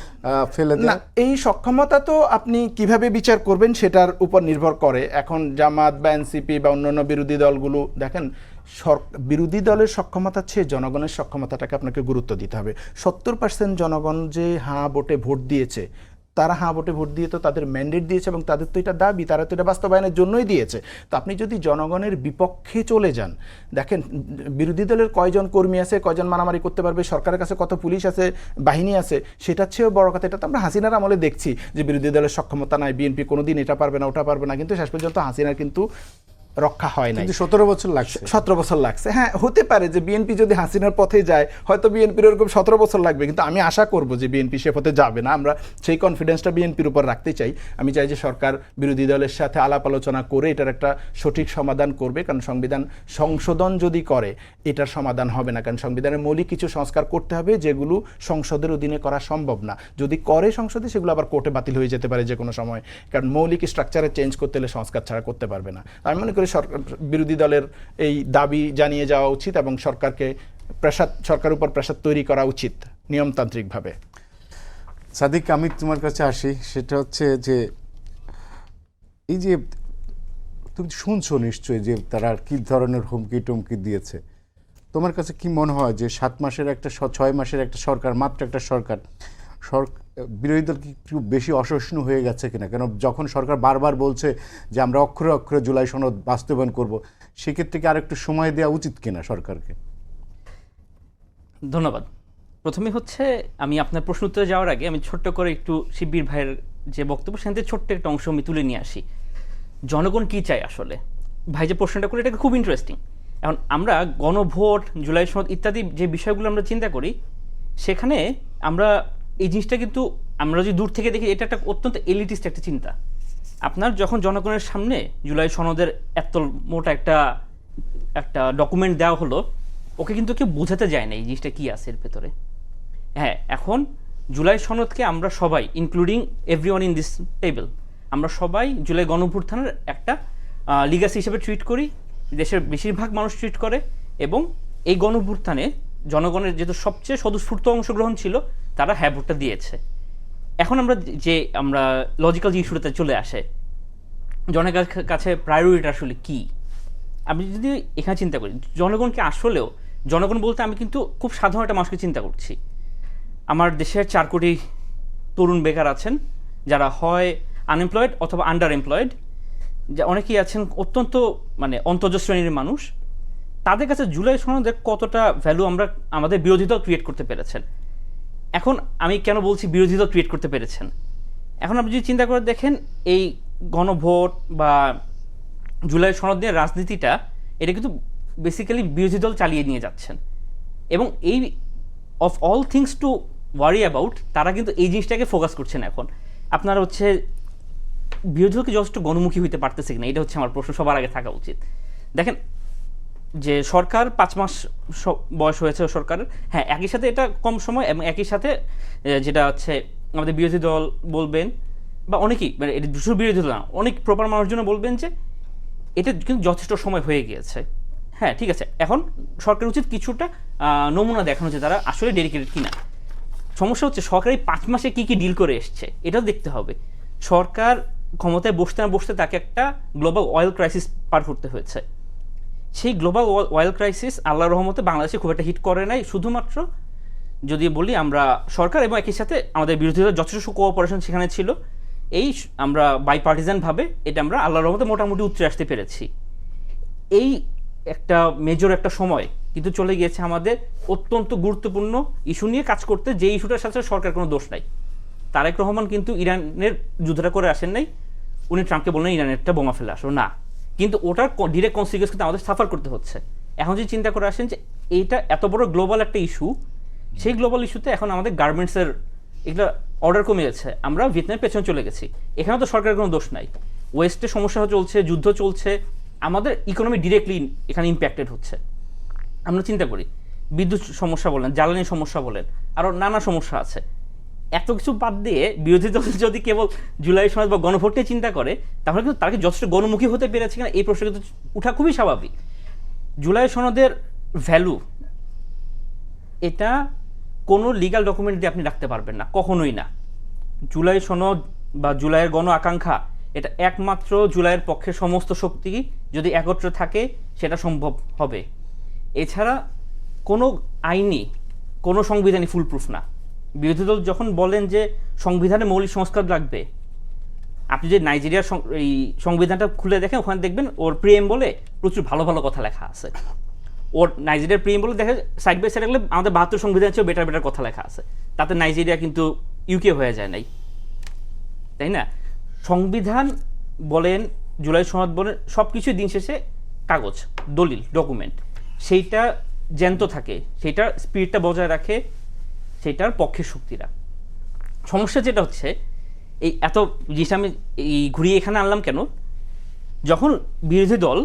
ফেলে দেয়া? না, এই সক্ষমতা তো আপনি কিভাবে বিচার করবেন সেটার উপর নির্ভর করে। এখন জামাত বা এনসিপি বা অন্যান্য বিরোধী দলগুলো দেখেন, বিরোধী দলের সক্ষমতার চেয়ে জনগণের সক্ষমতাটাকে আপনাকে গুরুত্ব দিতে হবে। 70% জনগণ যে হাঁ ভোটে ভোট দিয়েছে, তারা হাঁ ভোটে ভোট দিয়ে তো তাদের ম্যান্ডেট দিয়েছে এবং তাদের তো এটা দাবি, তারা তো এটা বাস্তবায়নের জন্যই দিয়েছে। তো আপনি যদি জনগণের বিপক্ষে চলে যান, দেখেন বিরোধী দলের কয়জন কর্মী আছে, কয়জন মারামারি করতে পারবে, সরকারের কাছে কত পুলিশ আছে, বাহিনী আছে, সেটার চেয়েও বড় কথা, এটা তো আমরা হাসিনার আমলে দেখছি যে বিরোধী দলের সক্ষমতা নাই, বিএনপি কোনোদিন এটা পারবে না, ওটা পারবে না, কিন্তু শেষ পর্যন্ত হাসিনার কিন্তু রক্ষা হয় না। 17 বছর লাগছে। 17 বছর লাগছে। হ্যাঁ, হতে পারে যে বিএনপি যদি হাসিনার পথে যায়, হয়তো বিএনপির এরকম 17 বছর লাগবে, কিন্তু আমি আশা করব যে বিএনপি সে পথে যাবে না। আমরা সেই কনফিডেন্সটা বিএনপির উপর রাখতে চাই। আমি চাই যে সরকার বিরোধী দলের সাথে আলাপ আলোচনা করে এটার একটা সঠিক সমাধান করবে, কারণ সংবিধান সংশোধন যদি করে এটার সমাধান হবে না, কারণ সংবিধানের মৌলিক কিছু সংস্কার করতে হবে যেগুলো সংসদের অধীনে করা সম্ভব না। যদি করে সংসদে, সেগুলো আবার কোর্টে বাতিল হয়ে যেতে পারে যে কোনো সময়, কারণ মৌলিক স্ট্রাকচারে চেঞ্জ করতে হলে সংস্কার ছাড়া করতে পারবে না। আমি মনে করি বিরোধী দলের এই দাবি জানিয়ে যাওয়া উচিত এবং সরকারের উপর প্রেসার তৈরি করা উচিত নিয়মতান্ত্রিকভাবে। সাদিক, আমি তোমার কাছে আসি, সেটা হচ্ছে যে এই যে তুমি শুনছো নিশ্চয়ই যে তারা কি ধরনের হুমকি টুমকি দিয়েছে, তোমার কাছে কি মনে হয় যে 7 মাসের একটা 6 মাসের একটা সরকার, মাত্র একটা সরকার, বিরোধী দল কি একটু বেশি অসহিষ্ণু হয়ে গেছে কিনা? কেন যখন সরকার বারবার বলছে যে আমরা অক্ষরে অক্ষরে জুলাই সনদ বাস্তবায়ন করব, সেক্ষেত্রে কি আর একটু সময় দেওয়া উচিত কিনা সরকারকে? ধন্যবাদ। প্রথমে হচ্ছে আমি আপনার প্রশ্ন উত্তরে যাওয়ার আগে আমি ছোট্ট করে একটু শিবির ভাইয়ের যে বক্তব্য, সেখান থেকে ছোট্ট একটা অংশ আমি তুলে নিয়ে আসি। জনগণ কি চায় আসলে, ভাই যে প্রশ্নটা করে, এটাকে খুব ইন্টারেস্টিং। এখন আমরা গণভোট, জুলাই সনদ ইত্যাদি যে বিষয়গুলো আমরা চিন্তা করি, সেখানে আমরা এই জিনিসটা কিন্তু আমরা যদি দূর থেকে দেখি, এটা একটা অত্যন্ত এলিটিস্ট একটা চিন্তা। আপনার যখন জনগণের সামনে জুলাই সনদের এত মোটা একটা ডকুমেন্ট দেওয়া হলো, ওকে কিন্তু কেউ বোঝাতে যায় না এই জিনিসটা কী আছে এর ভেতরে। হ্যাঁ, এখন জুলাই সনদকে আমরা সবাই, including everyone in this table, আমরা সবাই জুলাই গণঅভ্যুত্থানের একটা লিগাসি হিসেবে ট্রিট করি, দেশের বেশিরভাগ মানুষ ট্রিট করে, এবং এই গণঅভ্যুত্থানে জনগণের যেহেতু সবচেয়ে স্বতঃস্ফূর্ত অংশগ্রহণ ছিল, তারা হ্যাঁ ভোটটা দিয়েছে। এখন আমরা লজিক্যাল যে ইস্যুটাতে চলে আসে, জনগণের কাছে প্রায়োরিটি আসলে কী, আমি যদি এখানে চিন্তা করি, জনগণকে আসলেও, জনগণ বলতে আমি কিন্তু খুব সাধারণ একটা মানুষকে চিন্তা করছি। আমার দেশের 4 কোটি তরুণ বেকার আছেন, যারা হয় আনএমপ্লয়েড অথবা আন্ডার এমপ্লয়েড, যা অনেকেই আছেন অত্যন্ত অন্তর্জ শ্রেণীর মানুষ। তাদের কাছে জুলাই সনদের কতটা ভ্যালু আমাদের বিরোধী দল ক্রিয়েট করতে পেরেছেন। এখন আমি কেন বলছি বিরোধী দল ক্রিয়েট করতে পেরেছেন, এখন আপনি যদি চিন্তা করে দেখেন, এই গণভোট বা জুলাই সনদ নিয়ে রাজনীতিটা, এটা কিন্তু বেসিক্যালি বিরোধী দল চালিয়ে নিয়ে যাচ্ছেন, এবং এই of all things to worry about, তারা কিন্তু এই জিনিসটাকে ফোকাস করছেন। এখন আপনারা হচ্ছে বিরোধী দলকে যথেষ্ট গণমুখী হইতে পারতেছে কিনা, এটা হচ্ছে আমার প্রশ্ন সবার আগে থাকা উচিত। দেখেন যে সরকার 5 মাস বয়স হয়েছে সরকারের, হ্যাঁ, একই সাথে এটা কম সময়, এবং একই সাথে যেটা হচ্ছে আমাদের বিরোধী দল বলবেন, বা অনেকেই, এটা দুশো বিরোধী দল না, অনেক প্রপার মানুষজন বলবেন যে এটা কিন্তু যথেষ্ট সময় হয়ে গিয়েছে। হ্যাঁ, ঠিক আছে, এখন সরকার উচিত কিছুটা নমুনা দেখানো যে তারা আসলে ডেডিকেটেড কিনা। সমস্যা হচ্ছে সরকার এই 5 মাসে কী কী ডিল করে এসছে, এটাও দেখতে হবে। সরকার ক্ষমতায় বসতে না বসতে তাকে একটা গ্লোবাল অয়েল ক্রাইসিস পার করতে হয়েছে। সেই গ্লোবাল অয়েল ক্রাইসিস আল্লাহর রহমতে বাংলাদেশে খুব একটা হিট করে নাই, শুধুমাত্র যদি বলি আমরা সরকার এবং একই সাথে আমাদের বিরোধীদের যথেষ্ট কোঅপারেশন সেখানে ছিল। এই আমরা বাইপার্টিজানভাবে এটা আমরা আল্লাহর রহমতে মোটামুটি উতরে আসতে পেরেছি। এই একটা মেজর একটা সময় কিন্তু চলে গিয়েছে আমাদের অত্যন্ত গুরুত্বপূর্ণ ইস্যু নিয়ে কাজ করতে, যে ইস্যুটার সাথে সরকার কোনো দোষ নাই। তারেক রহমান কিন্তু ইরানের যুদ্ধটা করে আসেন নাই, উনি ট্রাম্পকে বললেন ইরানেরটা বোমা ফেলে আসো না, কিন্তু ওটার ডিরেক্ট কনসিকুয়েন্স কিন্তু আমাদের সাফার করতে হচ্ছে। এখন যদি চিন্তা করে আসেন যে এইটা এত বড় গ্লোবাল একটা ইস্যু, সেই গ্লোবাল ইস্যুতে এখন আমাদের গার্মেন্টসের এগুলো অর্ডার কমে যাচ্ছে, আমরা ভিয়েতনামের পেছনে চলে গেছি। এখানে তো সরকারের কোনো দোষ নাই, ওয়েস্টে সমস্যা চলছে, যুদ্ধ চলছে, আমাদের ইকোনমি ডিরেক্টলি এখানে ইম্প্যাক্টেড হচ্ছে। আমরা চিন্তা করি বিদ্যুৎ সমস্যা বলেন, জ্বালানি সমস্যা বলেন, আরও নানা সমস্যা আছে। এত কিছু বাদ দিয়ে বিরোধী দল যদি কেবল জুলাই সনদ বা গণভোট নিয়ে চিন্তা করে, তাহলে কিন্তু তারা কি যথেষ্ট গণমুখী হতে পেরেছে কিনা এই প্রশ্ন কিন্তু উঠা খুবই স্বাভাবিক। জুলাই সনদের ভ্যালু, এটা কোনো লিগ্যাল ডকুমেন্ট দিয়ে আপনি রাখতে পারবেন না, কখনোই না। জুলাই সনদ বা জুলাইয়ের গণ আকাঙ্ক্ষা, এটা একমাত্র জুলাইয়ের পক্ষে সমস্ত শক্তি যদি একত্রে থাকে সেটা সম্ভব হবে। এছাড়া কোনো আইনি, কোনো সংবিধানই ফুলপ্রুফ না। বিরোধী দল যখন বলেন যে সংবিধানে মৌলিক সংস্কার লাগবে, আপনি যে নাইজেরিয়ার এই সংবিধানটা খুলে দেখেন, ওখানে দেখবেন ওর প্রিএমবলে প্রচুর ভালো ভালো কথা লেখা আছে। ওর নাইজেরিয়ার প্রিএমবলে দেখে সাইড বাই সাইড রাখলে আমাদের 72 সংবিধান চেয়েও বেটার বেটার কথা লেখা আছে। তাতে নাইজেরিয়া কিন্তু ইউকে হয়ে যায় নাই, তাই না? সংবিধান বলেন, জুলাই সনদ বলেন, সব কিছুই দিন শেষে কাগজ, দলিল, ডকুমেন্ট। সেইটা জ্যান্ত থাকে, সেইটার স্পিরিটটা বজায় রাখে সেটার পক্ষের শক্তিরা। সমস্যা যেটা হচ্ছে, এই এত জিনিসটা আমি এই ঘুরিয়ে এখানে আনলাম কেন, যখন বিরোধী দল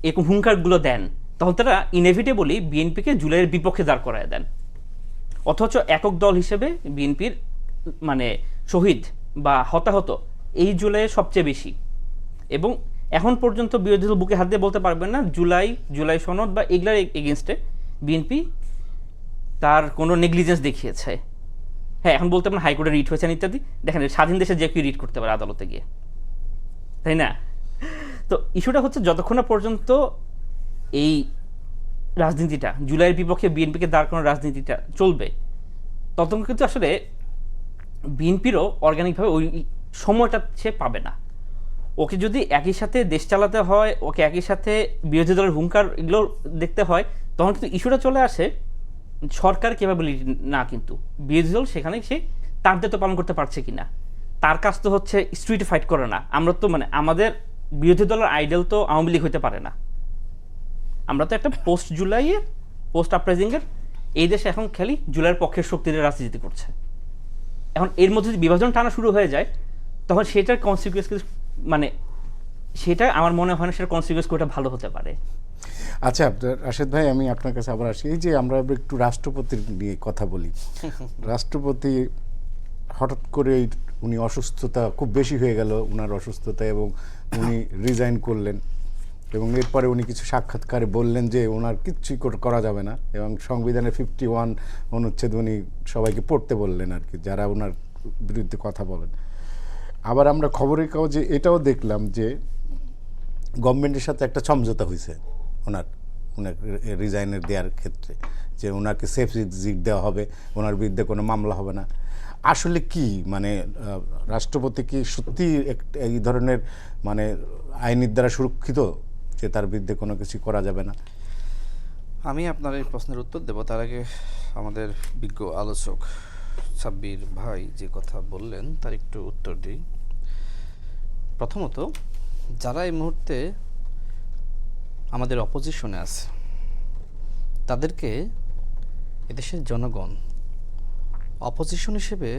এরকম হুঙ্কারগুলো দেন, তখন তারা ইনএভিটেবলি বিএনপিকে জুলাইয়ের বিপক্ষে দাঁড় করায় দেন। অথচ একক দল হিসেবে বিএনপির মানে শহীদ বা হতাহত এই জুলাইয়ে সবচেয়ে বেশি। এবং এখন পর্যন্ত বিরোধী দল বুকে হাত দিয়ে বলতে পারবেন না জুলাই সনদ বা এগুলার এগেনস্টে বিএনপি তার কোনো নেগলিজেন্স দেখিয়েছে। হ্যাঁ, এখন বলতে পারেন হাইকোর্টে রিট হয়েছেন ইত্যাদি, দেখেন স্বাধীন দেশে যে কেউ রিট করতে পারে আদালতে গিয়ে, তাই না? তো ইস্যুটা হচ্ছে যতক্ষণ না পর্যন্ত এই রাজনীতিটা, জুলাইয়ের বিপক্ষে বিএনপিকে দাঁড় করানোর রাজনীতিটা চলবে, ততক্ষণ কিন্তু আসলে বিএনপিরও অর্গানিকভাবে ওই সময়টা সে পাবে না। ওকে যদি একই সাথে দেশ চালাতে হয়, ওকে একই সাথে বিরোধী দলের হুঙ্কার এগুলো দেখতে হয়, তখন কিন্তু ইস্যুটা চলে আসে সরকার ক্যাপাবিলিটি না, কিন্তু বিরোধী দল সেখানে সে তার দায়িত্ব পালন করতে পারছে কিনা। তার কাজ তো হচ্ছে স্ট্রিটে ফাইট করে না। আমরা তো মানে আমাদের বিরোধী দলের আইডল তো আওয়ামী লীগ হতে পারে না। আমরা তো একটা পোস্ট জুলাইয়ের, পোস্ট আপরাইজিংয়ের এই দেশে এখন খালি জুলাইয়ের পক্ষের শক্তিদের রাজনীতি করছে। এখন এর মধ্যে যদি বিভাজন টানা শুরু হয়ে যায়, তখন সেটার কনসিকুয়েন্স মানে সেটা আমার মনে হয় না সেটা কনসিকুয়েন্স করে ভালো হতে পারে। আচ্ছা রাশেদ ভাই, আমি আপনার কাছে আবার আসি। এই যে আমরা একটু রাষ্ট্রপতির নিয়ে কথা বলি, রাষ্ট্রপতি হঠাৎ করে উনি অসুস্থতা খুব বেশি হয়ে গেল, উনার অসুস্থতা, এবং উনি রিজাইন করলেন। এবং এরপরে উনি কিছু সাক্ষাৎকারে বললেন যে ওনার কিচ্ছুই করা যাবে না, এবং সংবিধানের 51 অনুচ্ছেদ উনি সবাইকে পড়তে বললেন আর কি, যারা ওনার বিরুদ্ধে কথা বলেন। আবার আমরা খবরের কাগজে এটাও দেখলাম যে গভর্নমেন্টের সাথে একটা সমঝোতা হয়েছে ওনার রিজাইনের দেওয়ার ক্ষেত্রে, যে ওনাকে সেফ এক্সিট দেওয়া হবে, ওনার বিরুদ্ধে কোনো মামলা হবে না। আসলে কি মানে রাষ্ট্রপতি কি সত্যি এই ধরনের মানে আইনের দ্বারা সুরক্ষিত যে তার বিরুদ্ধে কোনো কিছু করা যাবে না? আমি আপনার এই প্রশ্নের উত্তর দেব, তার আগে আমাদের বিজ্ঞ আলোচক সাব্বির ভাই যে কথা বললেন তার একটু উত্তর দিই। প্রথমত, যারা এই মুহূর্তে আমাদের অপোজিশনে আছে তাদেরকে এদেশের জনগণ অপোজিশন হিসেবে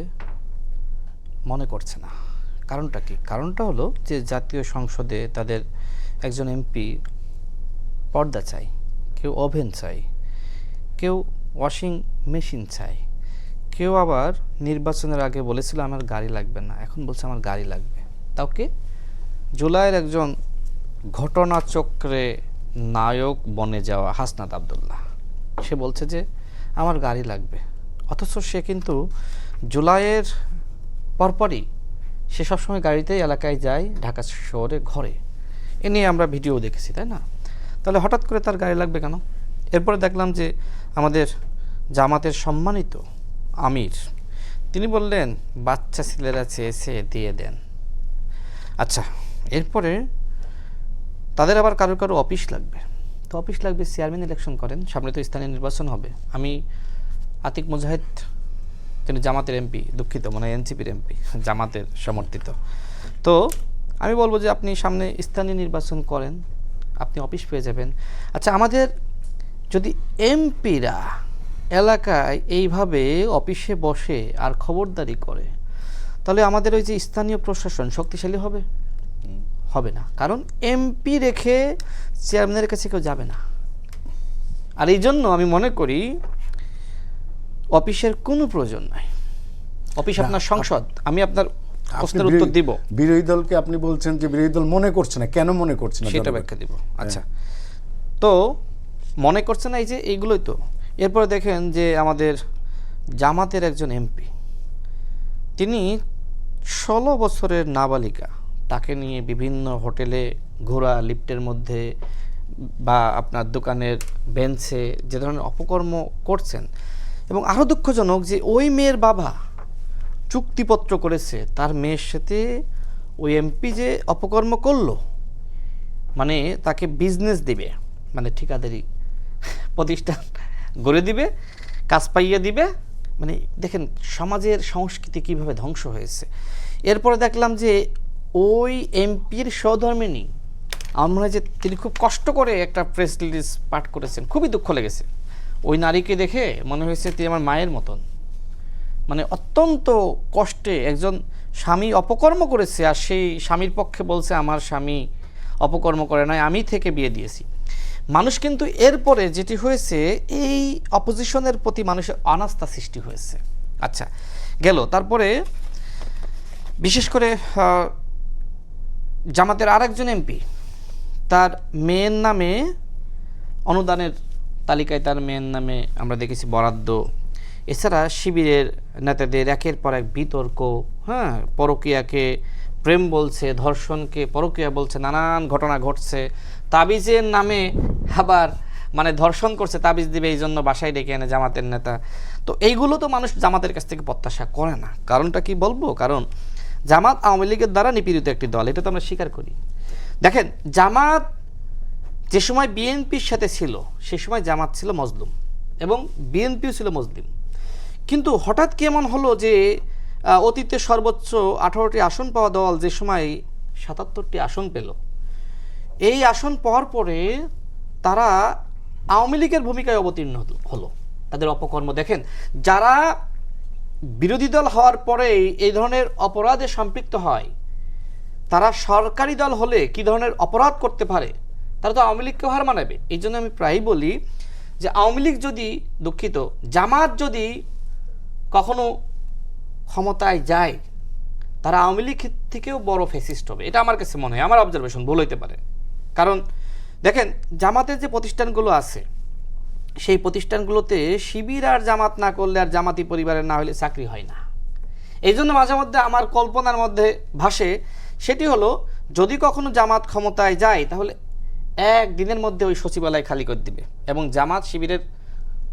মনে করছে না। কারণটা কি? কারণটা হলো যে জাতীয় সংসদে তাদের একজন এমপি পর্দা চাই, কেউ ওভেন চাই, কেউ ওয়াশিং মেশিন চাই, কেউ আবার নির্বাচনের আগে বলেছিল আমার গাড়ি লাগবে না, এখন বলছে আমার গাড়ি লাগবে। তাও কি? জুলাইয়ের একজন ঘটনাচক্রে নায়ক বনে যাওয়া হাসনাত আবদুল্লাহ, সে বলছে যে আমার গাড়ি লাগবে। অথচ সে কিন্তু জুলাইয়ের পরপরই সে সবসময় গাড়িতেই এলাকায় যায়, ঢাকা শহরে ঘরে। এ নিয়ে আমরা ভিডিও দেখেছি, তাই না? তাহলে হঠাৎ করে তার গাড়ি লাগবে কেন? এরপরে দেখলাম যে আমাদের জামাতের সম্মানিত আমির, তিনি বললেন বাচ্চা ছেলেরা চেয়েছে দিয়ে দেন। আচ্ছা, এরপরে তাদের আবার কারো কারো অফিস লাগবে, তো অফিস লাগবে, চেয়ারম্যান ইলেকশন করেন, সামনে তো স্থানীয় নির্বাচন হবে। আমি আতিক মুজাহিদ, তিনি জামাতের এমপি, দুঃখিত মানে এনসিপির এমপি, জামাতের সমর্থিত। তো আমি বলবো যে আপনি সামনে স্থানীয় নির্বাচন করেন, আপনি অফিস পেয়ে যাবেন। আচ্ছা, আমাদের যদি এমপিরা এলাকায় এইভাবে অফিসে বসে আর খবরদারি করে, তাহলে আমাদের ওই যে স্থানীয় প্রশাসন শক্তিশালী হবে? হবে না, কারণ এমপি রেখে চেয়ারম্যানের কাছে কেউ যাবে না। আর এই জন্য আমি মনে করি অফিসের কোনো প্রয়োজন নাই। অফিস আপনার সংসদ। আমি আপনার প্রশ্নের উত্তর দিব। বিরোধী দলকে আপনি বলছেন যে বিরোধী দল মনে করছে না, কেন মনে করছে না সেটা ব্যাখ্যা দিব। আচ্ছা, তো মনে করছে না এই যে এইগুলোই তো। এরপরে দেখেন যে আমাদের জামাতের একজন এমপি, তিনি 16 বছরের নাবালিকা, তাকে নিয়ে বিভিন্ন হোটেলে ঘোরা, লিফটের মধ্যে বা আপনার দোকানের বেঞ্চে যে ধরনের অপকর্ম করছেন, এবং আরও দুঃখজনক যে ওই মেয়ের বাবা চুক্তিপত্র করেছে তার মেয়ের সাথে ওই এমপি যে অপকর্ম করলো, মানে তাকে বিজনেস দিবে, মানে ঠিকাদারি প্রতিষ্ঠান গড়ে দিবে, কাজ পাইয়ে দিবে। মানে দেখেন সমাজের সংস্কৃতি কিভাবে ধ্বংস হয়েছে। এরপরে দেখলাম যে ওই এমপির সহধর্মিণী, আমার মনে হয় যে তিনি খুব কষ্ট করে একটা প্রেস রিলিজ পাঠ করেছেন, খুবই দুঃখ লেগেছে। ওই নারীকে দেখে মনে হয়েছে তিনি আমার মায়ের মতন। মানে অত্যন্ত কষ্টে একজন স্বামী অপকর্ম করেছে, আর সেই স্বামীর পক্ষে বলছে আমার স্বামী অপকর্ম করে নাই, আমি থেকে বিয়ে দিয়েছি। মানুষ কিন্তু এরপরে যেটি হয়েছে, এই অপোজিশনের প্রতি মানুষের অনাস্থা সৃষ্টি হয়েছে। আচ্ছা গেল, তারপরে বিশেষ করে জামাতের আরেকজন এমপি, তার মেয়ের নামে অনুদানের তালিকায় তার মেয়ের নামে আমরা দেখেছি বরাদ্দ। এছাড়া শিবিরের নেতাদের একের পর এক বিতর্ক, হ্যাঁ, পরকীয়াকে প্রেম বলছে, ধর্ষণকে পরকীয়া বলছে, নানান ঘটনা ঘটছে। তাবিজের নামে আবার মানে ধর্ষণ করছে, তাবিজ দিবে, এই জন্য বাসায় ডেকে এনে জামাতের নেতা। তো এইগুলো তো মানুষ জামাতের কাছ থেকে প্রত্যাশা করে না। কারণটা কি বলবো? কারণ জামাত আওয়ামী লীগের দ্বারা নিপীড়িত একটি দল, এটা তো আমরা স্বীকার করি। দেখেন জামাত যে সময় বিএনপির সাথে ছিল, সে সময় জামাত ছিল মজলুম এবং বিএনপিও ছিল মুসলিম। কিন্তু হঠাৎ কি এমন হলো যে অতীতে সর্বোচ্চ 18টি আসন পাওয়া দল যে সময় 77টি আসন পেল, এই আসন পাওয়ার পরে তারা আওয়ামী লীগের ভূমিকায় অবতীর্ণ হলো। তাদের অপকর্ম দেখেন, যারা বিরোধী দল হওয়ার পরেই এই ধরনের অপরাধে সম্পৃক্ত হয়, তারা সরকারি দল হলে কি ধরনের অপরাধ করতে পারে, তারা তো আওয়ামী লীগকে হার মানাবে। এই জন্য আমি প্রায়ই বলি যে আওয়ামী লীগ যদি, দুঃখিত, জামাত যদি কখনো ক্ষমতায় যায়, তারা আওয়ামী লীগ থেকেও বড় ফ্যাসিস্ট হবে। এটা আমার কাছে মনে হয়, আমার অবজারভেশন ভুল হইতে পারে। কারণ দেখেন জামাতের যে প্রতিষ্ঠানগুলো আছে, সেই প্রতিষ্ঠানগুলোতে শিবির আর জামাত না করলে, আর জামাতি পরিবারের না হলে চাকরি হয় না। এই জন্য মাঝে মধ্যে আমার কল্পনার মধ্যে ভাসে, সেটি হলো যদি কখনো জামাত ক্ষমতায় যায়, তাহলে একদিনের মধ্যে ওই সচিবালয় খালি করে দিবে এবং জামাত শিবিরের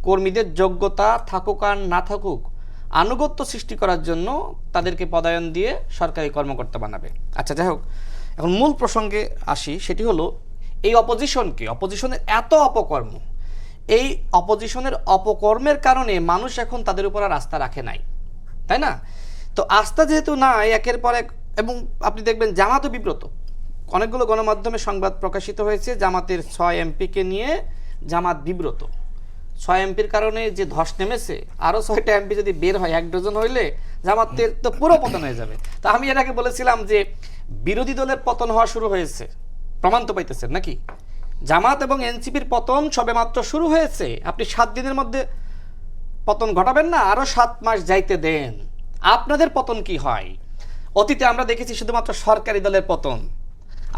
কর্মীদের যোগ্যতা থাকুক আর না থাকুক, আনুগত্য সৃষ্টি করার জন্য তাদেরকে পদায়ন দিয়ে সরকারি কর্মকর্তা বানাবে। আচ্ছা যাই হোক, এখন মূল প্রসঙ্গে আসি। সেটি হলো এই অপোজিশনের এত অপকর্ম, এই অপোজিশনের অপকর্মের কারণে মানুষ এখন তাদের উপর আর আস্থা রাখে নাই, তাই না? তো আস্থা যেহেতু নাই একের পর এক, এবং আপনি দেখবেন জামাতও বিব্রত। অনেকগুলো গণমাধ্যমে সংবাদ প্রকাশিত হয়েছে জামাতের 6 এমপিকে নিয়ে জামাত বিব্রত। 6 এমপির কারণে যে ধস নেমেছে, আরও 6টা এমপি যদি বের হয়, 1 ডজন হইলে জামাতের তো পুরো পতন হয়ে যাবে। তা আমি এর আগে বলেছিলাম যে বিরোধী দলের পতন হওয়া শুরু হয়েছে, প্রমাণ তো পাইতেছেন নাকি? জামাত এবং এনসিপির পতন সবেমাত্র শুরু হয়েছে। আপনি 7 দিনের মধ্যে পতন ঘটাবেন না, আরও 7 মাস যাইতে দেন। আপনাদের পতন কি হয়? অতীতে আমরা দেখেছি শুধুমাত্র সরকারি দলের পতন,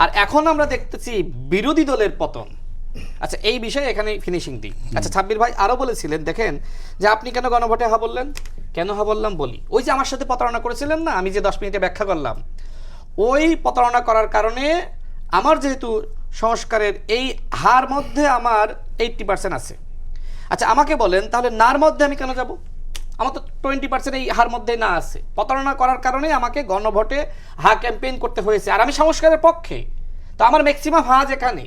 আর এখন আমরা দেখতেছি বিরোধী দলের পতন। আচ্ছা এই বিষয়ে এখানে ফিনিশিং দিই। আচ্ছা সাব্বির ভাই আরও বলেছিলেন, দেখেন যে আপনি কেন গণভোটে হা বললেন, কেন হা বললাম বলি। ওই যে আমার সাথে প্রতারণা করেছিলেন না, আমি যে 10 মিনিটে ব্যাখ্যা করলাম, ওই প্রতারণা করার কারণে আমার যেহেতু সংস্কারের এই হার মধ্যে আমার 80% আছে। আচ্ছা আমাকে বলেন তাহলে নার মধ্যে আমি কেন যাব? আমার তো 20% এই হার মধ্যে না আছে। প্রতারণা করার কারণে আমাকে গণভোটে হা ক্যাম্পেইন করতে হয়েছে, আর আমি সংস্কারের পক্ষে। তো আমার ম্যাক্সিমাম হা যেখানে,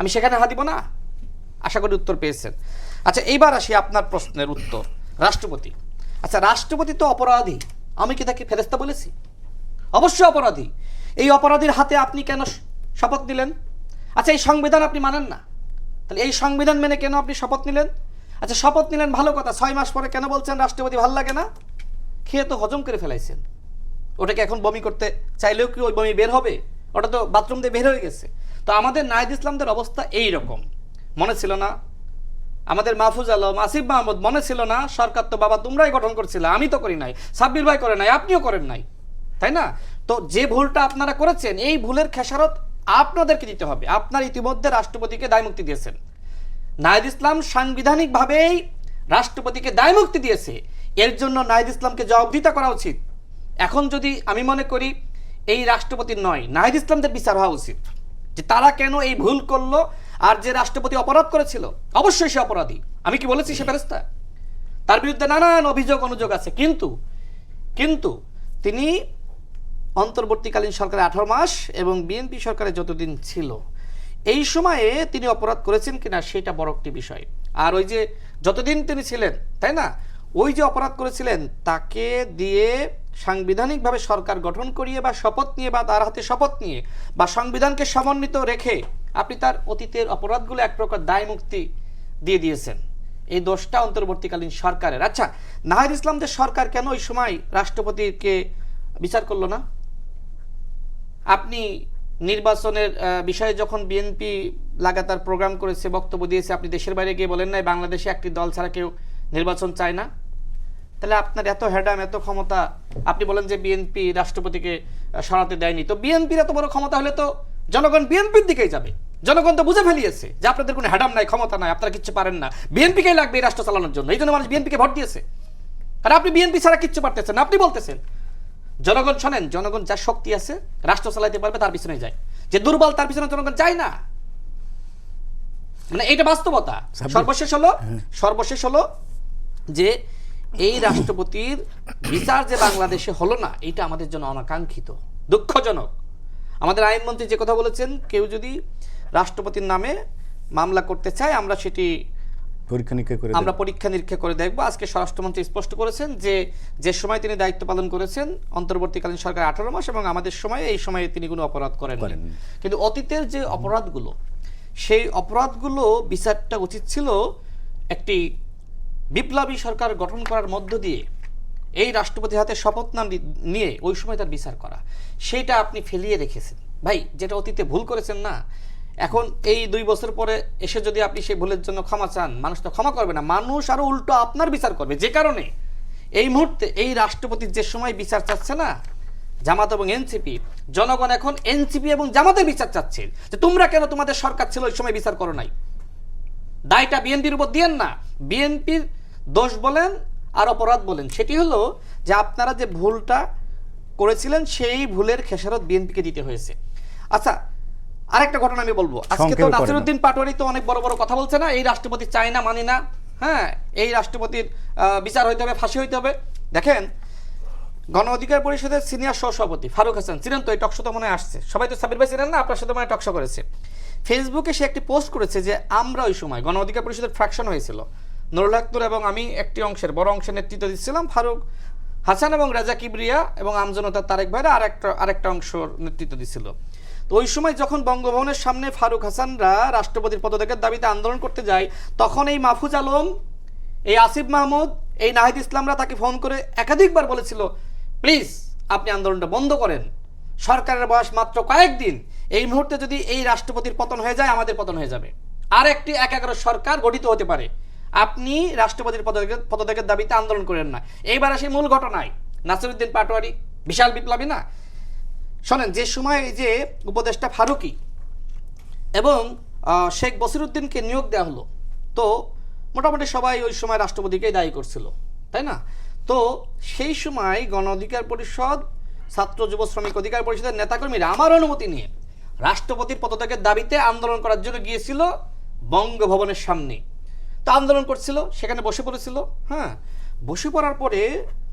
আমি সেখানে হা দিব না? আশা করি উত্তর পেয়েছেন। আচ্ছা এইবার আসি আপনার প্রশ্নের উত্তর। রাষ্ট্রপতি, আচ্ছা রাষ্ট্রপতি তো অপরাধী, আমি কি তাকে ফেরেশতা বলেছি? অবশ্যই অপরাধী। এই অপরাধীর হাতে আপনি কেন শপথ নিলেন? আচ্ছা এই সংবিধান আপনি মানেন না, তাহলে এই সংবিধান মেনে কেন আপনি শপথ নিলেন? আচ্ছা শপথ নিলেন ভালো কথা, 6 মাস পরে কেন বলছেন রাষ্ট্রপতি ভাল লাগে না? খেয়ে তো হজম করে ফেলাইছেন। ওটাকে এখন বমি করতে চাইলেও কি ওই বমি বের হবে? ওটা তো বাথরুম দিয়ে বের হয়ে গেছে। তো আমাদের নাহিদ ইসলামদের অবস্থা এই রকম। মনে ছিল না আমাদের মাহফুজ আলম, আসিফ মাহমুদ, মনে ছিল না সরকার তো বাবা তোমরাই গঠন করছিলে, আমি তো করি নাই, সাব্বির ভাই করে নাই, আপনিও করেন নাই, তাই না? তো যে ভুলটা আপনারা করেছেন এই ভুলের খেসারত আপনাদেরকে দিতে হবে। আপনার ইতিমধ্যে রাষ্ট্রপতিকে দায়মুক্তি দিয়েছেন। নাহিদ ইসলাম সাংবিধানিকভাবেই রাষ্ট্রপতিকে দায়মুক্তি দিয়েছে, এর জন্য নাহিদ ইসলামকে জবাবদিহিতা করা উচিত। এখন যদি আমি মনে করি এই রাষ্ট্রপতির নয়, নাহিদ ইসলামদের বিচার হওয়া উচিত যে তারা কেন এই ভুল করলো, আর যে রাষ্ট্রপতি অপরাধ করেছিল অবশ্যই সে অপরাধী। আমি কি বলেছি সে ফেরেশতা? তার বিরুদ্ধে নানান অভিযোগ অনুযোগ আছে, কিন্তু তিনি অন্তর্বর্তীকালীন সরকারে 18 মাস এবং বিএনপি সরকারে যতদিন ছিল এই সময়ে তিনি অপরাধ করেছেন কিনা সেটা বড় একটি বিষয়। আর ওই যে যতদিন তিনি ছিলেন, তাই না, ওই যে অপরাধ করেছিলেন তাকে দিয়ে সাংবিধানিকভাবে সরকার গঠন করিয়ে বা শপথ নিয়ে বা তার হাতে শপথ নিয়ে বা সংবিধানকে সমন্বিত রেখে আপনি তার অতীতের অপরাধগুলো এক প্রকার দায় মুক্তি দিয়ে দিয়েছেন। এই দোষটা অন্তর্বর্তীকালীন সরকারের। আচ্ছা, নাহিদ ইসলামদের সরকার কেন ওই সময় রাষ্ট্রপতিকে বিচার করলো না? আপনি নির্বাচনের বিষয়ে যখন বিএনপি লাগাতার প্রোগ্রাম করেছে, বক্তব্য দিয়েছে, আপনি দেশের বাইরে গিয়ে বলেন নাই বাংলাদেশে একটি দল ছাড়া কেউ নির্বাচন চায় না? তাহলে আপনার এত হ্যাডাম, এত ক্ষমতা, আপনি বলেন যে বিএনপি রাষ্ট্রপতিকে সরাতে দেয়নি। তো বিএনপির এত বড় ক্ষমতা হলে তো জনগণ বিএনপির দিকেই যাবে। জনগণ তো বুঝে ফেলিয়েছে যে আপনাদের কোনো হ্যাডাম নাই, ক্ষমতা নাই, আপনারা কিচ্ছু পারেন না, বিএনপিকেই লাগবে এই রাষ্ট্র চালানোর জন্য। এই জন্য মানুষ বিএনপিকে ভোট দিয়েছে। আর আপনি বিএনপি ছাড়া কিচ্ছু পারতেছেন না। আপনি বলতেছেন জনগণ, শোনেন, জনগণ যার শক্তি আছে রাষ্ট্র চালাইতে পারবে তার পিছনে যায়, যে দুর্বল তার পিছনে জনগণ যায় না। মানে এটা বাস্তবতা। সর্বশেষ হলো যে এই রাষ্ট্রপতির বিচার যে বাংলাদেশে হলো না, এটা আমাদের জন্য অনাকাঙ্ক্ষিত, দুঃখজনক। আমাদের আইনমন্ত্রী যে কথা বলেছেন, কেউ যদি রাষ্ট্রপতির নামে মামলা করতে চায় আমরা সেটি পরীক্ষা নিরীক্ষা করে দেখব। আজকে স্বরাষ্ট্রমন্ত্রী স্পষ্ট করেছেন যে সময় তিনি দায়িত্ব পালন করেছেন অন্তর্বর্তীকালীন সরকার 18 মাস এবং আমাদের সময়ে এই সময়ে তিনি কোনো অপরাধ করেন। কিন্তু অতীতের যে অপরাধগুলো, সেই অপরাধগুলো বিচারটা উচিত ছিল একটি বিপ্লবী সরকার গঠন করার মধ্য দিয়ে এই রাষ্ট্রপতির হাতে শপথ না নিয়ে ওই সময় তার বিচার করা। সেইটা আপনি ফেলিয়ে রেখেছেন ভাই, যেটা অতীতে ভুল করেছেন না। এখন এই 2 বছর পরে এসে যদি আপনি সেই ভুলের জন্য ক্ষমা চান, মানুষ তো ক্ষমা করবে না, মানুষ আরো উল্টো আপনার বিচার করবে। যে কারণে এই মুহূর্তে এই রাষ্ট্রপতির যে সময় বিচার চাচ্ছে না জামাত এবং এনসিপি, জনগণ এখন এনসিপি এবং জামাতের বিচার চাচ্ছে যে তোমরা কেন তোমাদের সরকার ছিল ওই সময় বিচার করো নাই। দায়টা বিএনপির উপর দিয়েন না। বিএনপির দোষ বলেন আর অপরাধ বলেন, সেটি হলো যে আপনারা যে ভুলটা করেছিলেন সেই ভুলের খেসারত বিএনপিকে দিতে হয়েছে। আচ্ছা, আরেকটা ঘটনা আমি বলবো। আজকে তো নাসিরউদ্দিন পাটোয়ারি তো অনেক বড় বড় কথা বলছে না, এই রাষ্ট্রপতি চাই না, মানি না, হ্যাঁ, এই রাষ্ট্রপতির বিচার হইতে হবে, ফাঁসি হইতে হবে। দেখেন, গণ অধিকার পরিষদের সিনিয়র সহসভাপতি ফারুক হাসান ছিলেন তো, এই টকশো তো মনে আসছে, সবাই তো সাবির ভাই ছিলেন না, আপনার সাথে মনে টকশো করেছে। ফেসবুকে সে একটি পোস্ট করেছে যে আমরা ওই সময় গণ অধিকার পরিষদের ফ্র্যাকশন হয়েছিল, নুরুল হক নূর এবং আমি একটি অংশের বড় অংশের নেতৃত্ব দিচ্ছিলাম, ফারুক হাসান এবং রাজা কিবরিয়া এবং আমজনতা তারেক ভাইরা আরেকটা অংশ নেতৃত্ব দিচ্ছিল। তো ওই সময় যখন বঙ্গভবনের সামনে ফারুক হাসানরা রাষ্ট্রপতির পদত্যাগের দাবিতে আন্দোলন করতে যায়, তখন এই মাহফুজ আলম, এই আসিফ মাহমুদ, এই নাহিদ ইসলামরা তাকে ফোন করে একাধিকবার বলেছিল প্লিজ আপনি আন্দোলনটা বন্ধ করেন, সরকারের বয়স মাত্র কয়েকদিন, এই মুহূর্তে যদি এই রাষ্ট্রপতির পতন হয়ে যায় আমাদের পতন হয়ে যাবে, আর একটি 11 সরকার গঠিত হতে পারে, আপনি রাষ্ট্রপতির পদত্যাগের দাবিতে আন্দোলন করেন না। এইবার আসে মূল ঘটনায়। নাসিরউদ্দিন পাটোয়ারি বিশাল বিপ্লবী না? শোনেন, যে সময় যে উপদেষ্টা ফারুকি এবং শেখ বসিরউদ্দিনকে নিয়োগ দেওয়া হলো, তো মোটামুটি সবাই ওই সময় রাষ্ট্রপতিকেই দায়ী করছিল, তাই না? তো সেই সময় গণ অধিকার পরিষদ, ছাত্র যুব শ্রমিক অধিকার পরিষদের নেতাকর্মীরা আমার অনুমতি নিয়ে রাষ্ট্রপতির পদত্যাগের দাবিতে আন্দোলন করার জন্য গিয়েছিল বঙ্গভবনের সামনে। তো আন্দোলন করছিল, সেখানে বসে পড়েছিল। হ্যাঁ, বসে পড়ার পরে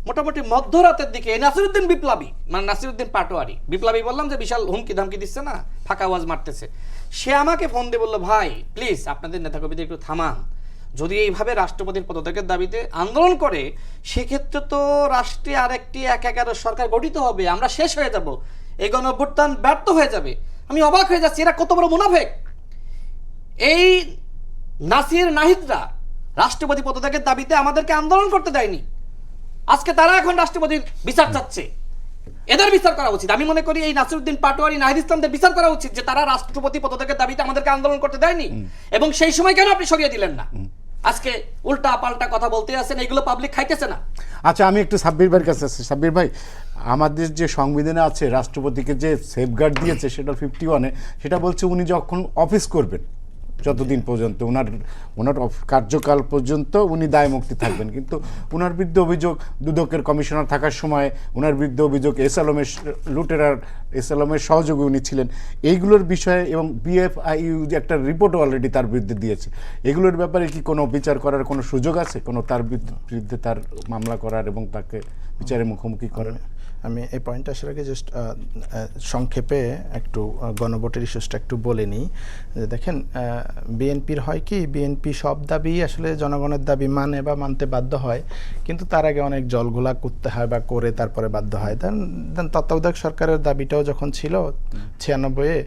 মোটামুটি মধ্যরাতের দিকে নাসিরউদ্দিন বিপ্লবী, মানে নাসিরউদ্দিন পাটোয়ারি, বিপ্লবী বললাম যে বিশাল হুমকি ধামকি দিচ্ছে না, ফাঁকা আওয়াজ মারতেছে, সে আমাকে ফোন দিয়ে বললো ভাই প্লিজ আপনাদের নেতাকর্মীদের একটু থামান, যদি এইভাবে রাষ্ট্রপতির পদত্যাগের দাবিতে আন্দোলন করে সেক্ষেত্রে তো রাষ্ট্রে আরেকটি 11 সরকার গঠিত হবে, আমরা শেষ হয়ে যাব, এই গণঅভ্যুত্থান ব্যর্থ হয়ে যাবে। আমি অবাক হয়ে যাচ্ছি, এরা কত বড় মুনাফেক। এই নাসির নাহিদরা রাষ্ট্রপতি পদত্যাগের দাবিতে আমাদেরকে আন্দোলন করতে দেয়নি, আজকে তারা এখন রাষ্ট্রপতির বিচার চাচ্ছে। এদের বিচার করা উচিত। আমি মনে করি এই নাসিরউদ্দিন পাটোয়ারি, নাহিদ ইসলামদের বিচার করা উচিত যে তারা রাষ্ট্রপতি পদত্যাগের দাবিতে আমাদেরকে আন্দোলন করতে দেয়নি, এবং সেই সময় কেন আপনি সরিয়ে দিলেন না? আজকে উল্টা পাল্টা কথা বলতে আছেন, এগুলো পাবলিক খাইতেছে না। আচ্ছা, আমি একটু সাব্বির ভাইয়ের কাছে আসছি। সাব্বির ভাই, আমাদের যে সংবিধানে আছে রাষ্ট্রপতিকে যে সেফগার্ড দিয়েছে সেটা 51-এ, সেটা বলছে উনি যখন অফিস করবেন যতদিন পর্যন্ত ওনার কার্যকাল পর্যন্ত উনি দায় মুক্তি থাকবেন। কিন্তু ওনার বিরুদ্ধে অভিযোগ, দুদকের কমিশনার থাকার সময় ওনার বিরুদ্ধে অভিযোগ এসআলমের লুটেরার এসআলমের সহযোগী উনি ছিলেন। এইগুলোর বিষয়ে এবং বিএফআইইউ যে একটা রিপোর্টও অলরেডি তার বিরুদ্ধে দিয়েছে, এগুলোর ব্যাপারে কি কোনো বিচার করার কোনো সুযোগ আছে, কোনো তার বিরুদ্ধে তার মামলা করার এবং তাকে বিচারের মুখোমুখি করার? আমি এই পয়েন্টটা আসার আগে জাস্ট সংক্ষেপে একটু গণভোটের ইস্যুসটা একটু বলে নিই। যে দেখেন, বিএনপির হয় কি, বিএনপি সব দাবি আসলে জনগণের দাবি মানে বা মানতে বাধ্য হয়, কিন্তু তার আগে অনেক জলঘোলা করতে হয় বা করে তারপরে বাধ্য হয়। দেন তত্ত্বাবধায়ক সরকারের দাবিটাও যখন ছিল 96-এ,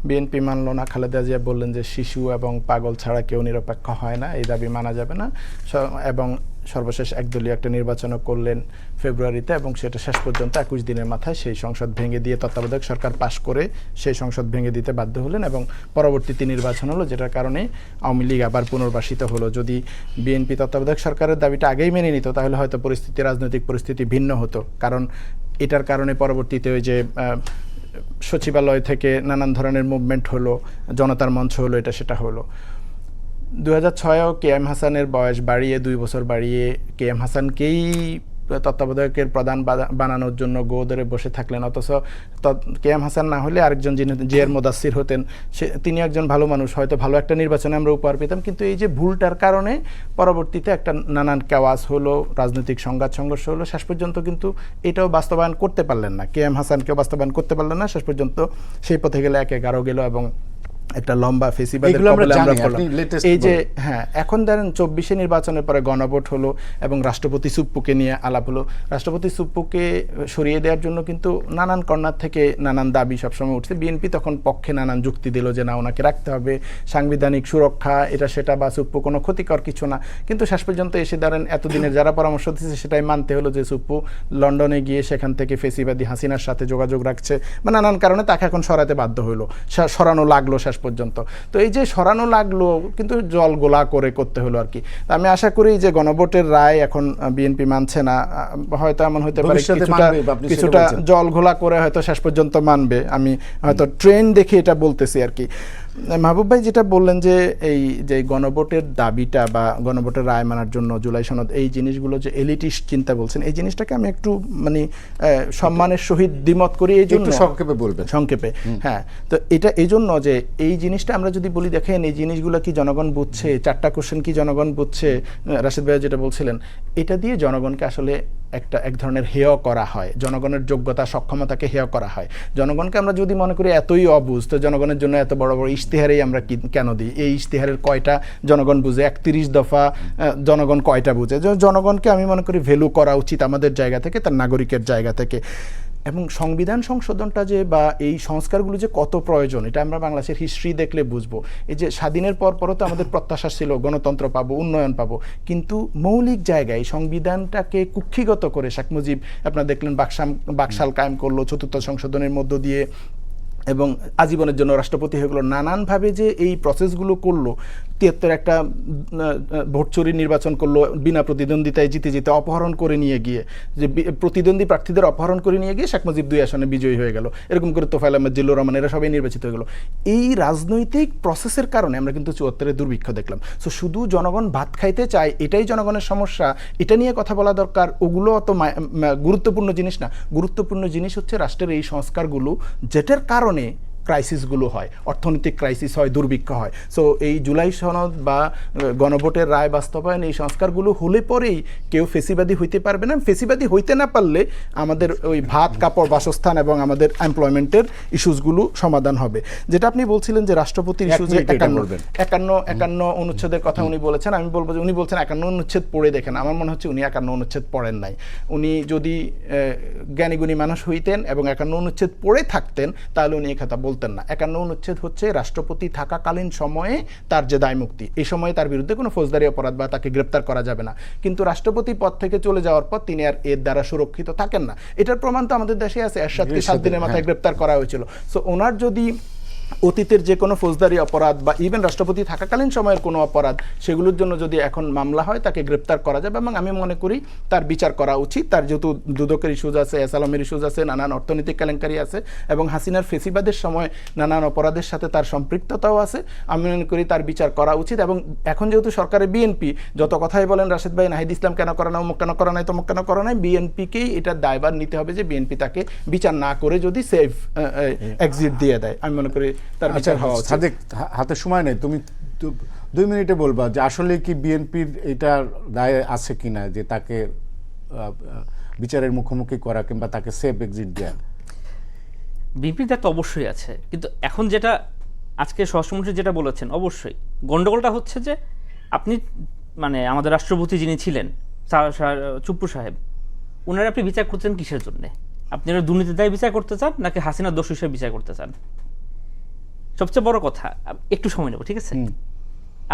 বিএনপি মানল না। খালেদা জিয়া বললেন যে শিশু এবং পাগল ছাড়া কেউ নিরপেক্ষ হয় না, এই দাবি মানা যাবে না, এবং সর্বশেষ একদলীয় একটা নির্বাচনও করলেন ফেব্রুয়ারিতে, এবং সেটা শেষ পর্যন্ত 21 দিনের মাথায় সেই সংসদ ভেঙে দিয়ে তত্ত্বাবধায়ক সরকার পাশ করে সেই সংসদ ভেঙে দিতে বাধ্য হলেন, এবং পরবর্তীতে নির্বাচন হলো, যেটার কারণে আওয়ামী লীগ আবার পুনর্বাসিত হলো। যদি বিএনপি তত্ত্বাবধায়ক সরকারের দাবিটা আগেই মেনে নিত তাহলে হয়তো রাজনৈতিক পরিস্থিতি ভিন্ন হতো। কারণ এটার কারণে পরবর্তীতে ওই যে সচিবালয় থেকে নানান ধরনের মুভমেন্ট হলো, জনতার মঞ্চ হলো, এটা সেটা হলো। 2006-এও কেএম হাসানের বয়স বাড়িয়ে 2 বছর বাড়িয়ে কেএম হাসানকেই তত্ত্বাবধায়কের প্রধান বানানোর জন্য গো ধরে বসে থাকলেন, অথচ কেএম হাসান না হলে আরেকজন যিনি জিয়ার মোদাসির হতেন, তিনি একজন ভালো মানুষ, হয়তো ভালো একটা নির্বাচনে আমরা উপহার পেতাম। কিন্তু এই যে ভুলটার কারণে পরবর্তীতে একটা নানান কেওয়াস হলো, রাজনৈতিক সংঘাত সংঘর্ষ হলো, শেষ পর্যন্ত কিন্তু এটাও বাস্তবায়ন করতে পারলেন না, কেএম হাসানকেও বাস্তবায়ন করতে পারলেন না। শেষ পর্যন্ত সেই পথে গেলে 11 গেল, এবং একটা লম্বা ফেসিবাদের কবলে আমরা পড়লাম। এই যে হ্যাঁ, এখন ধরেন 24-এ নির্বাচনের পরে গণভোট হলো এবং রাষ্ট্রপতি সুপ্পুকে নিয়ে আলাপ হলো। রাষ্ট্রপতি সুপ্পুকে সরিয়ে দেওয়ার জন্য কিন্তু নানান কর্নার থেকে নানান দাবি সবসময় উঠছে। বিএনপি তখন পক্ষে নানান যুক্তি দিল যে না, ওনাকে রাখতে হবে, সাংবিধানিক সুরক্ষা, এটা সেটা, বা সুপ্পু কোনো ক্ষতিকর কিছু না। কিন্তু শেষ পর্যন্ত এসে ধরেন এতদিনের যারা পরামর্শ দিচ্ছে সেটাই মানতে হলো যে সুপ্পু লন্ডনে গিয়ে সেখান থেকে ফেসিবাদী হাসিনার সাথে যোগাযোগ রাখছে, বা নানান কারণে তাকে এখন সরাতে বাধ্য হলো, সরানো লাগলো শেষ পর্যন্ত। তো এই যে সরানো লাগলো, কিন্তু জল গোলা করে করতে হলো আর কি। আমি আশা করি যে গণভোটের রায় এখন বিএনপি মানছে না, হয়তো এমন হতে পারে কিছুটা জল ঘোলা করে হয়তো শেষ পর্যন্ত মানবে। আমি হয়তো ট্রেন দেখে এটা বলতেছি আর কি। মাহবুব ভাই যেটা বললেন যে এই যে গণভোটের দাবিটা বা গণভোটের রায় মানার জন্য জুলাই সনদ, এই জিনিসগুলো যে এলিটিস্ট চিন্তা বলছেন, এই জিনিসটাকে আমি একটু মানে সম্মানের সহিত দ্বিমত করি। এই জন্য সংক্ষেপে বলবেন। সংক্ষেপে, হ্যাঁ। তো এটা এই জন্য যে এই জিনিসটা আমরা যদি বলি, দেখেন এই জিনিসগুলো কি জনগণ বুঝছে, 4টা কোশ্চেন কি জনগণ বুঝছে, রাশেদ ভাই যেটা বলছিলেন, এটা দিয়ে জনগণকে আসলে এক ধরনের হেয় করা হয়, জনগণের যোগ্যতা সক্ষমতাকে হেয় করা হয়। জনগণকে আমরা যদি মনে করি এতই অবুঝ, তো জনগণের জন্য এত বড় বড় ইশতেহারেই আমরা কেন দিই? এই ইশতেহারের কয়টা জনগণ বুঝে? 31 দফা জনগণ কয়টা বুঝে? জনগণকে আমি মনে করি ভ্যালু করা উচিত আমাদের জায়গা থেকে, তার নাগরিকের জায়গা থেকে। এবং সংবিধান সংশোধনটা যে বা এই সংস্কারগুলো যে কত প্রয়োজন, এটা আমরা বাংলাদেশের হিস্ট্রি দেখলে বুঝবো। এই যে স্বাধীনের পরও তো আমাদের প্রত্যাশা ছিল গণতন্ত্র পাবো, উন্নয়ন পাবো, কিন্তু মৌলিক জায়গায় সংবিধানটাকে কুক্ষিগত করে শেখ মুজিব আপনারা দেখলেন বাকশাল কায়েম করলো 4র্থ সংশোধনের মধ্য দিয়ে, এবং আজীবনের জন্য রাষ্ট্রপতি হয়ে গেলো। নানানভাবে যে এই প্রসেসগুলো করলো, 73 একটা ভোট চুরি নির্বাচন করলো, বিনা প্রতিদ্বন্দ্বিতায় জিতে অপহরণ করে নিয়ে গিয়ে, যে প্রতিদ্বন্দ্বী প্রার্থীদের অপহরণ করে নিয়ে গিয়ে শেখ মুজিব 2 আসনে বিজয়ী হয়ে গেল। এরকম করে তোফায়েল আহমেদ, জিল্লুর রহমান, এরা সবাই নির্বাচিত হয়ে গেল। এই রাজনৈতিক প্রসেসের কারণে আমরা কিন্তু 74-এ দুর্ভিক্ষ দেখলাম। সো শুধু জনগণ ভাত খাইতে চায়, এটাই জনগণের সমস্যা, এটা নিয়ে কথা বলা দরকার। ওগুলো অত গুরুত্বপূর্ণ জিনিস না। গুরুত্বপূর্ণ জিনিস হচ্ছে রাষ্ট্রের এই সংস্কারগুলো, যেটার কারণে ক্রাইসিসগুলো হয়, অর্থনৈতিক ক্রাইসিস হয়, দুর্ভিক্ষ হয়। সো এই জুলাই সনদ বা গণভোটের রায় বাস্তবায়ন, এই সংস্কারগুলো হলে পরেই কেউ ফেসিবাদী হইতে পারবে না। ফেসিবাদী হইতে না পারলে আমাদের ওই ভাত, কাপড়, বাসস্থান এবং আমাদের এমপ্লয়মেন্টের ইস্যুসগুলো সমাধান হবে। যেটা আপনি বলছিলেন যে রাষ্ট্রপতির ইস্যু, যে 51 অনুচ্ছেদের কথা উনি বলেছেন, আমি বলবো যে উনি বলছেন 51 অনুচ্ছেদ পড়ে দেখেন। আমার মনে হচ্ছে উনি 51 অনুচ্ছেদ পড়েন নাই। উনি যদি জ্ঞানীগুণী মানুষ হইতেন এবং 51 অনুচ্ছেদ পড়ে থাকতেন, তাহলে উনি এই কথা বলতেন না। 51 অনুচ্ছেদ হচ্ছে রাষ্ট্রপতি থাকাকালীন সময়ে তার যে দায়মুক্তি, এই সময়ে তার বিরুদ্ধে কোনো ফৌজদারি অপরাধ বা তাকে গ্রেপ্তার করা যাবে না। কিন্তু রাষ্ট্রপতি পদ থেকে চলে যাওয়ার পর তিনি আর এর দ্বারা সুরক্ষিত থাকেন না। এটার প্রমাণ তো আমাদের দেশে আছে, এরশাদকে 7 দিনের মাথায় গ্রেপ্তার করা হয়েছিল। সো ওনার যদি অতীতের যে কোনো ফৌজদারি অপরাধ বা ইভেন রাষ্ট্রপতি থাকাকালীন সময়ের কোনো অপরাধ, সেগুলোর জন্য যদি এখন মামলা হয় তাকে গ্রেপ্তার করা যাবে এবং আমি মনে করি তার বিচার করা উচিত। তার যেহেতু দুদকের ইস্যুজ আছে, এসালামের ইস্যুজ আছে, নানান অর্থনৈতিক কেলেঙ্কারি আছে এবং হাসিনার ফেসিবাদের সময় নানান অপরাধের সাথে তার সম্পৃক্ততাও আছে। আমি মনে করি তার বিচার করা উচিত। এবং এখন যেহেতু সরকারের বিএনপি, যত কথাই বলেন রাশেদ ভাই নাহিদ ইসলাম কেন করা না, অমুক কেন করা নাই, তমুক কেন করা নাই, বিএনপিকেই এটার দায়ভার নিতে হবে যে বিএনপি তাকে বিচার না করে যদি সেফ এক্সিট দিয়ে দেয়, আমি মনে করি তার বিচার হওয়া উচিত। সাদেক, হাতে সময় নেই, তুমি 2 মিনিটে বলবা যে আসলে কি বিএনপির এটার দায় আছে কিনা যে তাকে বিচারের মুখোমুখি করা কিংবা তাকে সেফ এক্সিট দেওয়া? বিএনপির দায়িত্ব অবশ্যই আছে, কিন্তু এখন যেটা আজকে স্বরাষ্ট্রমন্ত্রী যেটা বলেছেন, অবশ্যই গন্ডগোলটা হচ্ছে যে আপনি মানে আমাদের রাষ্ট্রপতি যিনি ছিলেন চুপ্পু সাহেব, ওনারা আপনি বিচার করতেন কিসের জন্যে? আপনি ওরা দুর্নীতির দায়ে বিচার করতে চান নাকি হাসিনার দোষ হিসেবে বিচার করতে চান? সবচেয়ে বড় কথা, একটু সময় নেব, ঠিক আছে?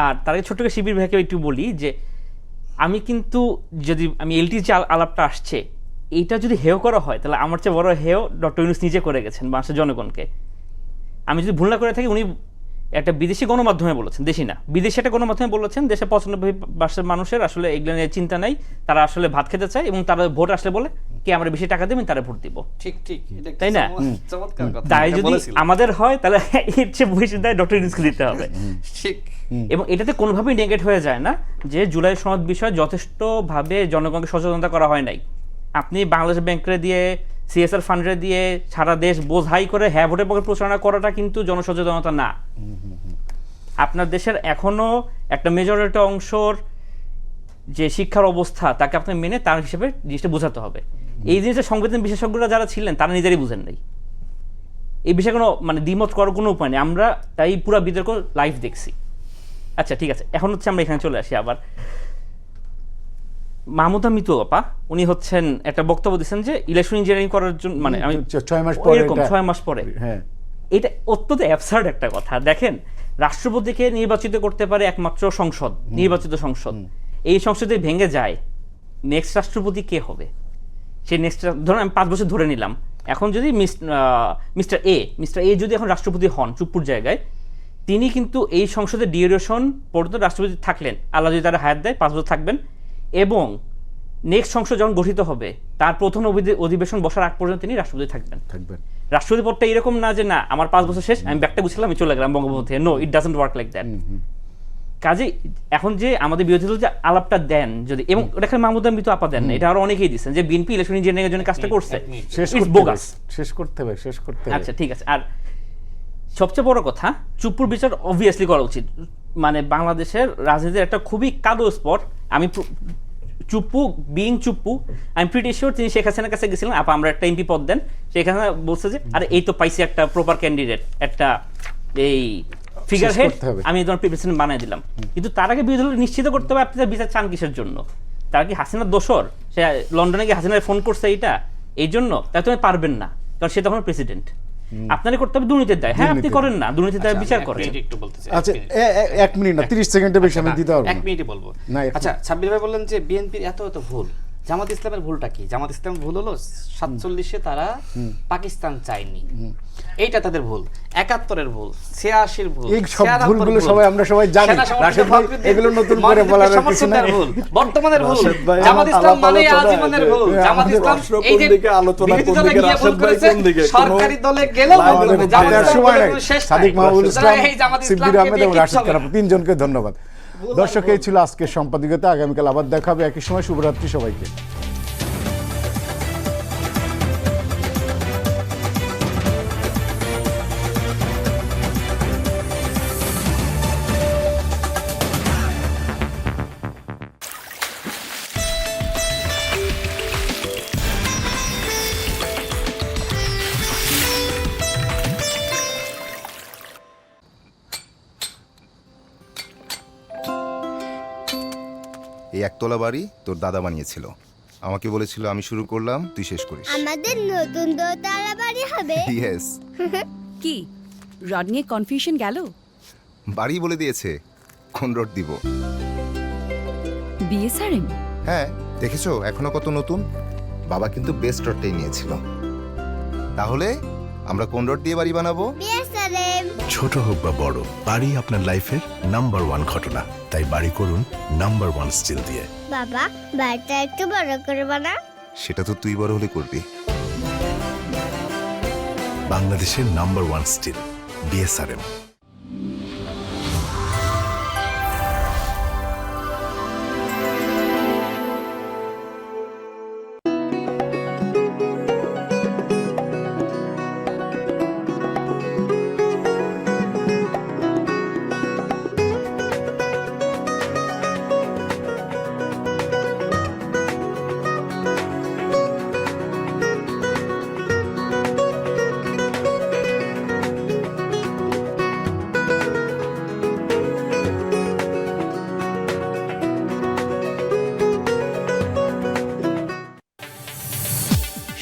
আর তার আগে ছোট্ট করে শিবির ভাইকে একটু বলি যে আমি কিন্তু যদি আমি এলটি যে আলাপটা আসছে, এইটা যদি হেয় করা হয় তাহলে আমার চেয়ে বড় হেয় ডক্টর ইউনূস নিজে করে গেছেন বাংলাদেশের জনগণকে। আমি যদি ভুল না করে থাকি, উনি একটা বিদেশি গণমাধ্যমে বলেছেন, দেশি না, বিদেশি একটা গণমাধ্যমে বলেছেন দেশে 95% মানুষের আসলে এগুলো নিয়ে চিন্তা নাই, তারা আসলে ভাত খেতে চায় এবং তারা ভোট আসলে বলে কে আমরা বেশি টাকা দেবেন তারা ভোট দিব। ঠিক ঠিক, এটা তাই না? চমৎকার কথা। দায় এটা যদি বলেছিলাম। আমাদের হয় তাহলে এর চেয়ে বেশি দায় ডক্টর ইউনূসকে দিতে হবে। ঠিক। এবং এটাতে কোনোভাবেই নেগেট হয়ে যায় না যে জুলাই সনদ বিষয়ে যথেষ্টভাবে জনগণকে সচেতনতা করা হয় নাই। আপনি বাংলাদেশ ব্যাংকের দিয়ে, সিএসআর ফান্ডে দিয়ে সারা দেশ বোঝাই করে হ্যাঁ ভোটের পক্ষে প্রচারণা করাটা কিন্তু জনসচেতনতা না। আপনার দেশের এখনো একটা মেজরিটি অংশর যে শিক্ষার অবস্থা তাকে আপনি মেনে তার হিসেবে জিনিসটা বোঝাতে হবে। এই জিনিসটা সংবিধান বিশেষজ্ঞরা যারা ছিলেন তারা নিজেরই বুঝেন নাই। এই বিষয়ে কোনো মানে দ্বিমত করার কোনো উপায় নেই, আমরা তাই পুরো বিতর্ক লাইভ দেখছি। আচ্ছা ঠিক আছে, এখন হচ্ছে আমরা এখানে চলে আসি আবার। মাহমুদা মিতু আপা উনি হচ্ছেন একটা বক্তব্য দিচ্ছেন যে ইলেকশন ইঞ্জিনিয়ারিং করার জন্য, মানে আমি 6 মাস পরে, এরকম 6 মাস পরে, হ্যাঁ এটা অত্যন্ত অ্যাবসার্ড একটা কথা। দেখেন, রাষ্ট্রপতিকে নির্বাচিত করতে পারে একমাত্র সংসদ, নির্বাচিত সংসদ। এই সংসদে ভেঙে যায়, নেক্সট রাষ্ট্রপতি কে হবে? সে নেক্সট ধরুন আমি 5 বছর ধরে নিলাম, এখন যদি মিস্টার এ যদি এখন রাষ্ট্রপতি হন চুপ্পুর জায়গায়, তিনি কিন্তু এই সংসদের ডিউরেশন পর্যন্ত রাষ্ট্রপতি থাকলেন, আল্লাহ যদি তারা হায়াত দেয় 5 বছর থাকবেন, এবং নেক্সট সংসদ যখন গঠিত হবে তার প্রথম অধিবেশন বসার আগ পর্যন্ত তিনি রাষ্ট্রপতি থাকবেন। রাষ্ট্রপতি পদটা এরকম না যে না আমার 5 বছর শেষ, আমি ব্যাগটা গুছিলাম, আমি চলে গেলাম বঙ্গবন্ধু থেকে। No, it doesn't work like that. কাজে এখন যে আমাদের বিরোধী দল যে আলাপটা দেন যদি, এবং এটা মাহমুদা মিতু আপা দেন না, এটা আরো অনেকেই দিচ্ছেন যে বিএনপি ইলেকশন ইঞ্জিনিয়ারিং এর জন্য কাজটা করছে, শেষ করতে হবে। আচ্ছা ঠিক আছে। আর সবচেয়ে বড় কথা, চুপ্পুর বিচার অবভিয়াসলি করা উচিত। মানে বাংলাদেশের রাজনীতির একটা খুবই কালো স্পট। আমি চুপ্পু আমি প্রিটি শিওর তিনি শেখ হাসিনার কাছে গেছিলেন, আপা আমরা একটা এমপি পদ দেন, শেখ হাসিনা বলছে যে আরে এই তো পাইছি একটা প্রপার ক্যান্ডিডেট, একটা এই ফিগার হেড, আমি তোমার প্রেসিডেন্ট বানাই দিলাম। কিন্তু তার আগে বিরোধী দল নিশ্চিত করতে হবে আপনি তার বিচার চান কিসের জন্য। তারা কি হাসিনার দোসর? সে লন্ডনে গিয়ে হাসিনার ফোন করছে এইটা এই জন্য, তাই তুমি পারবেন না, কারণ সে তখন প্রেসিডেন্ট। আপনারই করতে হবে দুর্নীতির দায়। হ্যাঁ আপনি করেন না, দুর্নীতির দায় বিচার করেন। একটু বলতেছি, আচ্ছা 1 মিনিট না, 30 সেকেন্ডের বেশি আমি দিতে পারবো না। 1 মিনিটই বলবো। আচ্ছা, সাব্বির ভাই বললেন যে বিএনপির এত ভুল, জামাত ইসলামের ভুলটা কি? জামাত ইসলামের ভুল হলো 47-এ তারা পাকিস্তান চায়নি, এইটা তাদের ভুল। 71-এর ভুল, 86-এর ভুল, এই সব ভুলগুলো আমরা সবাই জানি। রাশেদ ভাই এগুলো নতুন করে বলার কিছু নাই। ভুল বর্তমানের ভুল, জামাত ইসলাম মানে আজীবনের ভুল। জামাত ইসলাম এই যে আলোচনা কোন দিকে, রাশেদ ভাই কোন দিকে, সরকারি দলে গেলেও জামাতের সময় নাই। সাদিক মাহবুবুল ইসলাম, শিবির আহমেদ এবং রাশেদ খারাপ, তিনজনকে ধন্যবাদ। দর্শক, এই ছিল আজকের সম্পাদকীয়তা। আগামীকাল আবার দেখা হবে একই সময়। শুভরাত্রি সবাইকে। এই একতলা বাড়ি তোর দাদা বানিয়েছিল, আমাকে বলেছিল আমি শুরু করলাম তুই শেষ করিস। আমাদের নতুন দোতলা বাড়ি হবে। ইয়েস। কি রড নিয়ে কনফিউশন গেল? বাড়ি বলে দিয়েছে কোন রোড দিব। বিএসআরএম? হ্যাঁ, দেখেছো এখনো কত নতুন। বাবা কিন্তু বেস্ট রোডটাই নিয়েছিল। তাহলে আমরা কোন রোড দিয়ে বাড়ি বানাবো? ছোট হোক বা বড়, বাড়ি আপনার লাইফের নাম্বার 1 ঘটনা। তাই বাড়ি করুন নাম্বার 1 স্টিল দিয়ে। বাবা, বাড়িটা একটু বড় করে বানা। সেটা তো তুই বড় হলে করবি। বাংলাদেশের নাম্বার 1 স্টিল বিএসআরএম।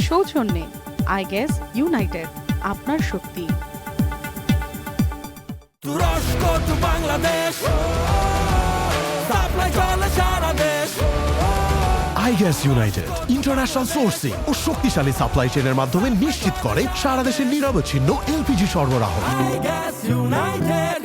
সৌজন্যে আই গেস ইউনাইটেড, আপনার শক্তি। তুরস্ক টু বাংলাদেশ, সাপ্লাই চলে সারা দেশ। আইগ্যাস ইউনাইটেড ইন্টারন্যাশনাল সোর্সিং ও শক্তিশালী সাপ্লাই চেনের মাধ্যমে নিশ্চিত করে সারা দেশে নিরবচ্ছিন্ন এলপিজি সরবরাহ। I gas United.